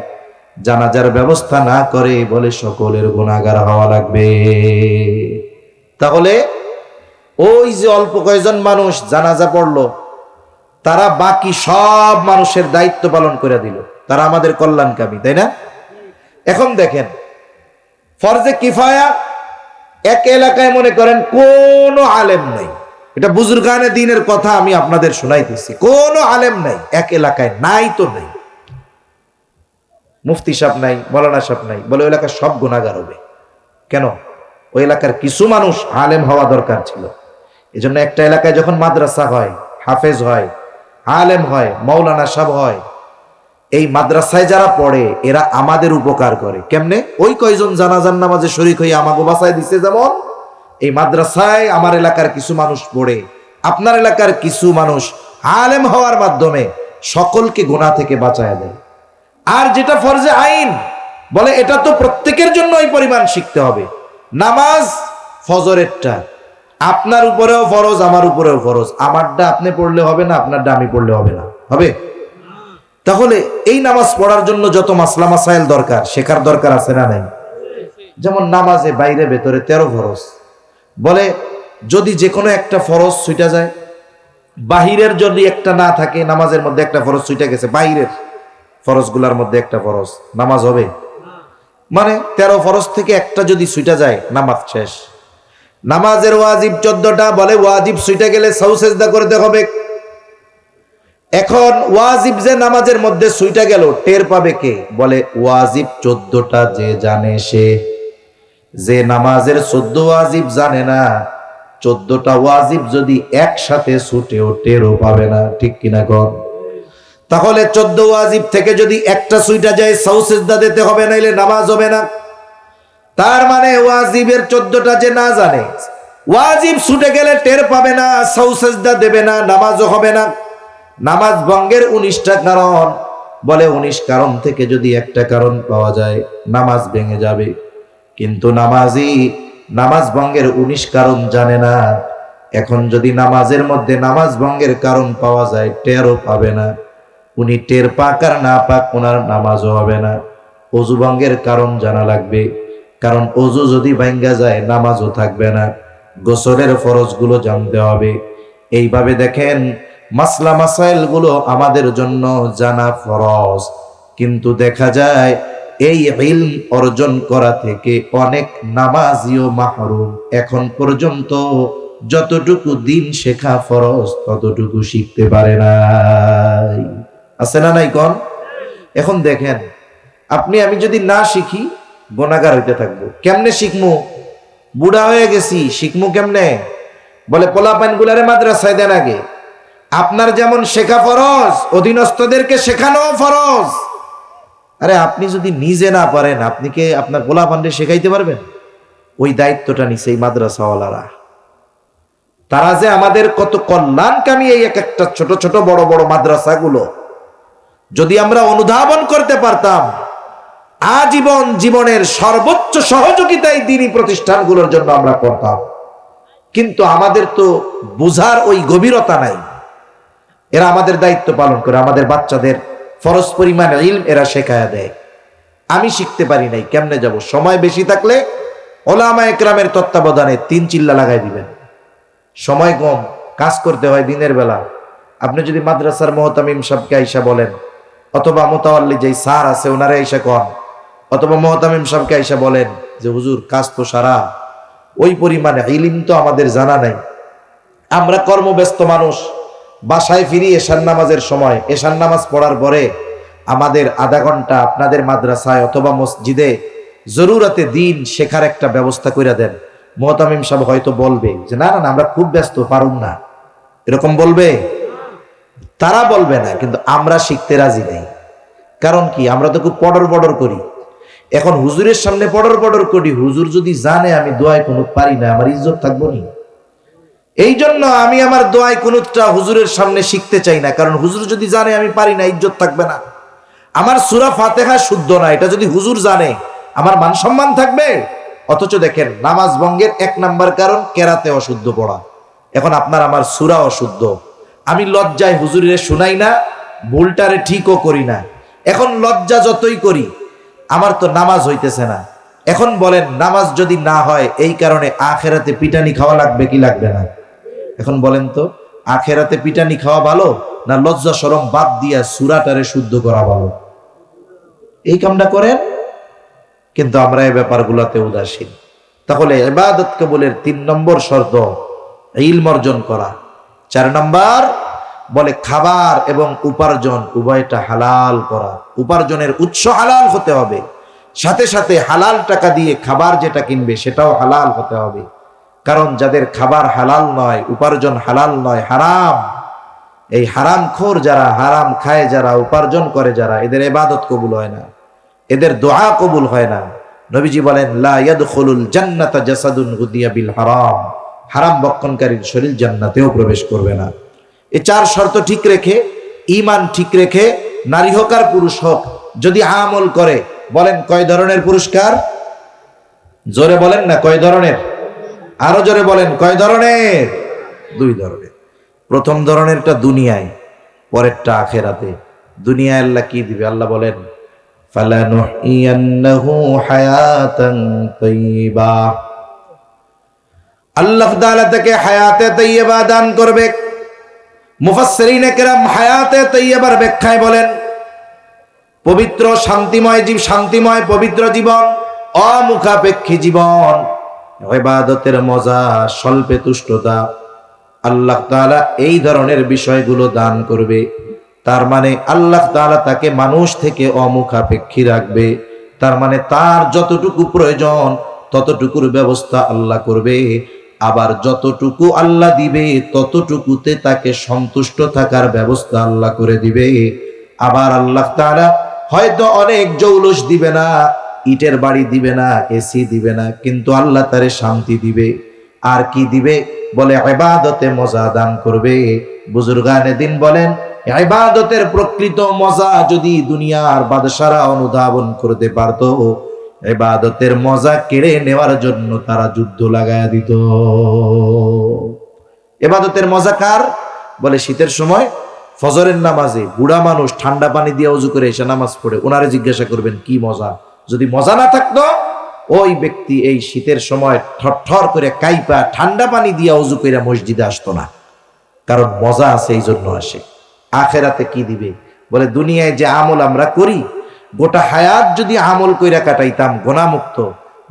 জানাজার ব্যবস্থা না করে, বলে সকলের গুনাহগার হওয়া লাগবে। তাহলে ওই যে অল্প কয়েকজন মানুষ জানাজা পড়লো, তারা বাকি সব মানুষের দায়িত্ব পালন করে দিল, তারা আমাদের কল্যাণকামী, তাই না? এখন দেখেন ফরজে কিফায়া, এক এলাকায় মনে করেন কোনো আলেম নাই, এটা বুজুর্গানে দ্বীনের কথা আমি আপনাদের শোনাইতেছি, কোনো আলেম নাই, এক এলাকায় নাই তো নাই, মুফতি সাহেব নাই, মৌলানা সাহেব নাই, বলে ওই এলাকার সব গুনাহগার হবে। কেন? ওই এলাকার কিছু মানুষ আলেম হওয়া দরকার ছিল। এজন্য একটা এলাকায় যখন মাদ্রাসা হয়, হাফেজ হয়, আলেম হয়, মৌলানা সাহেব হয়, এই মাদ্রাসায় যারা পড়ে এরা আমাদের উপকার করে কেমনে? ওই কয়জন জানাজার নামাজে শরীক হয়ে আমাকে বাঁচায় দিচ্ছে, যেমন এই মাদ্রাসায় আমার এলাকার কিছু মানুষ পড়ে, আপনার এলাকার কিছু মানুষ আলেম হওয়ার মাধ্যমে সকলকে গুনাহ থেকে বাঁচায় দেয়। আর যেটা ফরজে আইন বলে, এটা তো প্রত্যেকের জন্য এই পরিমাণ শিখতে হবে। নামাজ ফজরেরটা আপনার উপরেও ফরজ, আমার উপরেও ফরজ। আমারটা আপনি পড়লে হবে না, আপনারটা আমি পড়লে হবে না, হবে? তাহলে এই নামাজ পড়ার জন্য যত মাসলা মাসাইল দরকার, শেখার দরকার আছে না নাই? যেমন নামাজে বাইরে ভেতরে 13 ফরজ। বলে যদি যে কোনো একটা ফরজ ছুটা যায়, বাহিরের যদি একটা না থাকে, নামাজের মধ্যে একটা ফরজ ছুটে গেছে, বাহিরের ফরজগুলোর মধ্যে একটা ফরজ, নামাজ হবে? মানে 13 ফরজ থেকে একটা যদি ছুটা যায়, নামাজ শেষ। নামাজের ওয়াজিব 14টা। বলে ওয়াজিব ছুটে গেলে সাউ সেজদা করতে হবে। এখন ওয়াজিব যে নামাজের মধ্যে ছুটে গেল, টের পাবে কে? বলে ওয়াজিব 14টা যে জানে সে। যে নামাজের 14 ওয়াজিব জানে না, 14টা ওয়াজিব যদি একসাথে ছুটেও টেরও পাবে না, ঠিক কিনা কর? তাহলে 14 ওয়াজিব থেকে যদি একটা ছুটা যায়, সাউ সেজদা দিতে হবে, নাইলে নামাজ হবে না। তার মানে ওয়াজিবের 14টা যে না জানে, ওয়াজিব ছুটে গেলে টের পাবে না, সাউ সেজদা দেবে না, নামাজও হবে না। নামাজ ভঙ্গের 19টা কারণ। বলে 19 কারণ থেকে যদি একটা কারণ পাওয়া যায়, নামাজ ভেঙে যাবে। কিন্তু নামাজি নামাজ ভঙ্গের 19 কারণ জানে না। এখন যদি নামাজের মধ্যে নামাজ ভঙ্গের কারণ পাওয়া যায়, টেরও পাবে না। উনি টের পাক আর না পাক, ওনার নামাজও হবে না। অজু ভঙ্গের কারণ জানা লাগবে, কারণ অজু যদি ভাঙ্গা যায়, নামাজও থাকবে না। গোসলের ফরজগুলো জানতে হবে। এইভাবে দেখেন, মাসলা মাসাইল গুলো আমাদের জন্য জানা ফরজ, কিন্তু দেখা যায় এই ইলম অর্জন করা থেকে অনেক নামাজিও মাহরুম। এখন পর্যন্ত যতটুকু দিন শেখা ফরজ, ততটুকু শিখতে পারে নাই। আছে না নাই কোন? এখন দেখেন, আপনি আমি যদি না শিখি, গুনাহগার হইতে থাকবো। কেমনে শিখমু? বুড়া হয়ে গেছি, শিখমু কেমনে? বলে পোলাপান গুলারে মাদ্রাসায় দেন আগে। আপনার যেমন শেখা ফরজ, অধীনস্থদেরকে শেখানো ফরজ। আরে আপনি যদি নিজে না পারেন, আপনি কি আপনার পোলাপানকে শেখাইতে পারবেন? ওই দায়িত্বটা নিছে এই মাদ্রাসাওয়ালারা। তারা যে আমাদের কত কল্যাণকামী, এই এক একটা ছোট ছোট বড় বড় মাদ্রাসাগুলো যদি আমরা অনুধাবন করতে পারতাম, আজীবন জীবনের সর্বোচ্চ সহযোগিতাই দ্বীনি প্রতিষ্ঠানগুলোর জন্য আমরা করতাম। কিন্তু আমাদের তো বুঝার ওই গভীরতা নাই। এরা আমাদের দায়িত্ব পালন করে, আমাদের বাচ্চাদের ফরজ পরিমাণ ইলম এরা শেখায়া দেয়। আমি শিখতে পারি নাই, কেমনে যাব? সময় বেশি থাকলে ওলামা একরামের তত্ত্বাবধানে 3 চিল্লা লাগাই দিবেন। সময় কম, কাজ করতে হয় দিনের বেলা। আপনি যদি মাদ্রাসার মুহতামিম সাহেবকে আইসা বলেন, অথবা মুতাওয়াল্লি যেই স্যার আছে ওনারে আইসা কন, অথবা মুহতামিম সাহেবকে আইসা বলেন যে হুজুর কাজ তো সারা, ওই পরিমাণে ইলম তো আমাদের জানা নাই। আমরা কর্মব্যস্ত মানুষ, বাসায় ফিরি এশার নামাজের সময়, এশার নামাজ পড়ার পরে আমাদের আধা ঘন্টা আপনাদের মাদ্রাসায় অথবা মসজিদে জরুরাতে দিন শেখার একটা ব্যবস্থা করে দেন। মুহতামিম সাহেব হয়তো বলবে যে না না, আমরা খুব ব্যস্ত, পারুম না, এরকম বলবে? তারা বলবে না, কিন্তু আমরা শিখতে রাজি নেই। কারণ কি? আমরা তো খুব পডর পডর করি। এখন হুজুরের সামনে পডর পডর করি, হুজুর যদি জানে আমি দোয়ায় কুনুত পারি না, আমার ইজ্জত থাকবো নি? এই জন্য আমি আমার দোয়ায় কুনুতটা হুজুরের সামনে শিখতে চাই না, কারণ হুজুর যদি জানে আমি পারি না, ইজ্জত থাকবে না। আমার সূরা ফাতিহা শুদ্ধ না, এটা যদি হুজুর জানে, আমার মান সম্মান থাকবে? অথচ দেখেন, নামাজ ভঙ্গের 1 নাম্বার কারণ কেরাতে অশুদ্ধ পড়া। এখন আপনার আমার সূরা অশুদ্ধ, আমি লজ্জায় হুজুরের শুনাই না, ভুলটারে ঠিকও করি না। এখন লজ্জা যতই করি, আমার তো নামাজ হইতেছে না। এখন বলেন, নামাজ যদি না হয় এই কারণে আখেরাতে পিটানি খাওয়া লাগবে কি লাগবে না? এখন বলেন তো, আখেরাতে পিটানি খাওয়া ভালো না লজ্জা শরম বাদ দিয়া সূরাটারে শুদ্ধ করা ভালো? এই কামটা করেন, কিন্তু আমরা এই ব্যাপারগুলোতে উদাসীন। তাহলে ইবাদত কবুলের 3 নম্বর শর্ত ইলম অর্জন করা। 4 নম্বর বলে খাবার এবং উপার্জন উভয়টা হালাল করা। উপার্জনের উৎস হালাল হতে হবে, সাথে সাথে হালাল টাকা দিয়ে খাবার যেটা কিনবে সেটাও হালাল হতে হবে। কারণ যাদের খাবার হালাল নয়, উপার্জন হালাল নয়, হারাম, এই হারামখোর যারা, হারাম খায় যারা, উপার্জন করে যারা, এদের ইবাদত কবুল হয় না, এদের দোয়া কবুল হয় না। নবীজি বলেন লা ইয়াদখুলুল জান্নাতা জাসাদুন গুদিয়া বিল হারাম, হারাম বক্ষণকারীর শরীর জান্নাতেও প্রবেশ করবে না। এই চার শর্ত ঠিক রেখে, ঈমান ঠিক রেখে, নারী হোক আর পুরুষ হোক, যদি আমল করে, বলেন কয় ধরনের পুরস্কার? জোরে বলেন না কয় ধরনের? আরো জোরে বলেন কয় ধরনের? দুই ধরনের। প্রথম ধরনেরটা দুনিয়ায়, পরেরটা আখেরাতে। দুনিয়ায় আল্লাহ কি দিবে? আল্লাহ বলেন ফালানুহইয়ান্নাহু হায়াতান তাইয়্যিবা, আল্লাহ তাআলা তাকে হায়াতে তাইয়্যিবা দান করবে। মুফাসসিরিনে কেরাম হায়াতে তাইয়্যিবার ব্যাখ্যায় বলেন পবিত্র শান্তিময় পবিত্র জীবন, অমুখাপেক্ষী জীবন, ইবাদতের মজা, স্বল্পে তুষ্টতা, আল্লাহ তাআলা এই ধরনের বিষয়গুলো দান করবে। তার মানে আল্লাহ তাআলা তাকে মানুষ থেকে অমুখাপেক্ষী রাখবে। তার মানে তার যতটুকু প্রয়োজন ততটুকুর ব্যবস্থা আল্লাহ করবে। আবার যতটুকু আল্লাহ দিবে ততটুকুতে তাকে সন্তুষ্ট থাকার ব্যবস্থা আল্লাহ করে দিবে। আবার আল্লাহ তাআলা হয়তো অনেক জৌলুস দিবে না, ইটের বাড়ি দিবে না, এসি দিবে না, কিন্তু আল্লাহ তারে শান্তি দিবে। আর কি দিবে? বলে ইবাদতে মজা দান করবে। বুজুর্গানে দিন বলেন ইবাদতের প্রকৃত মজা যদি দুনিয়ার বাদশারা অনুধাবন করতে পারত, ইবাদতের মজা কেড়ে নেওয়ার জন্য তারা যুদ্ধ লাগায়া দিত। ইবাদতের মজা কার? বলে শীতের সময় ফজরের নামাজে বুড়া মানুষ ঠান্ডা পানি দিয়ে ওযু করে এসে নামাজ পড়ে, ওনারে জিজ্ঞাসা করবেন কি মজা। যদি মজা না থাকতো ওই ব্যক্তি এই শীতের সময় থরথর করে কাইপা ঠান্ডা পানি দিয়ে ওযু করে মসজিদে আসতো না, কারণ মজা আছে এই জন্য আসে। আখেরাতে কি দিবে? বলে দুনিয়ায় যে আমল আমরা করি, গোটা হায়াত যদি আমল কইরা কাটাইতাম গুনাহমুক্ত,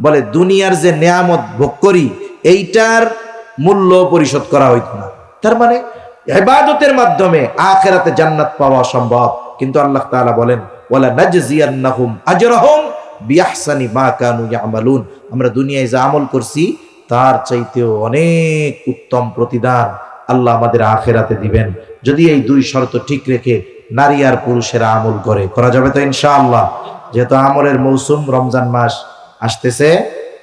বলে দুনিয়ার যে নেয়ামত ভোগ করি এইটার মূল্য পরিশোধ করা হইত না। তার মানে ইবাদতের মাধ্যমে আখিরাতে জান্নাত পাওয়া সম্ভব। কিন্তু আল্লাহ তাআলা বলেন ওয়ালা নাজজিয়ান্নাহুম আজরাহুম বিআহসানি মা কানু ইয়ামালুন, আমরা দুনিয়ায় যা আমল করছি তার চাইতেও অনেক উত্তম প্রতিদান আল্লাহ আমাদের আখিরাতে দিবেন, যদি এই দুই শর্ত ঠিক রেখে নারী আর পুরুষেরা আমল করে। করা যাবে তো ইনশাআল্লাহ? যেহেতু আমলের মৌসুম, রমজান মাস আসতেছে,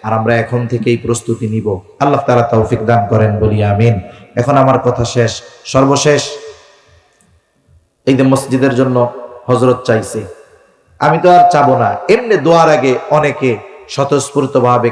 আর আমরা এখন থেকেই প্রস্তুতি নিব। আল্লাহ তাআলা তৌফিক দান করেন, বলি আমিন। এখন আমার কথা শেষ, সর্বশেষ এই যে মসজিদের জন্য হযরত চাইছে, আমি তো আর চাবো না। এমনি দোয়ার আগে অনেকে স্বতঃস্ফূর্তভাবে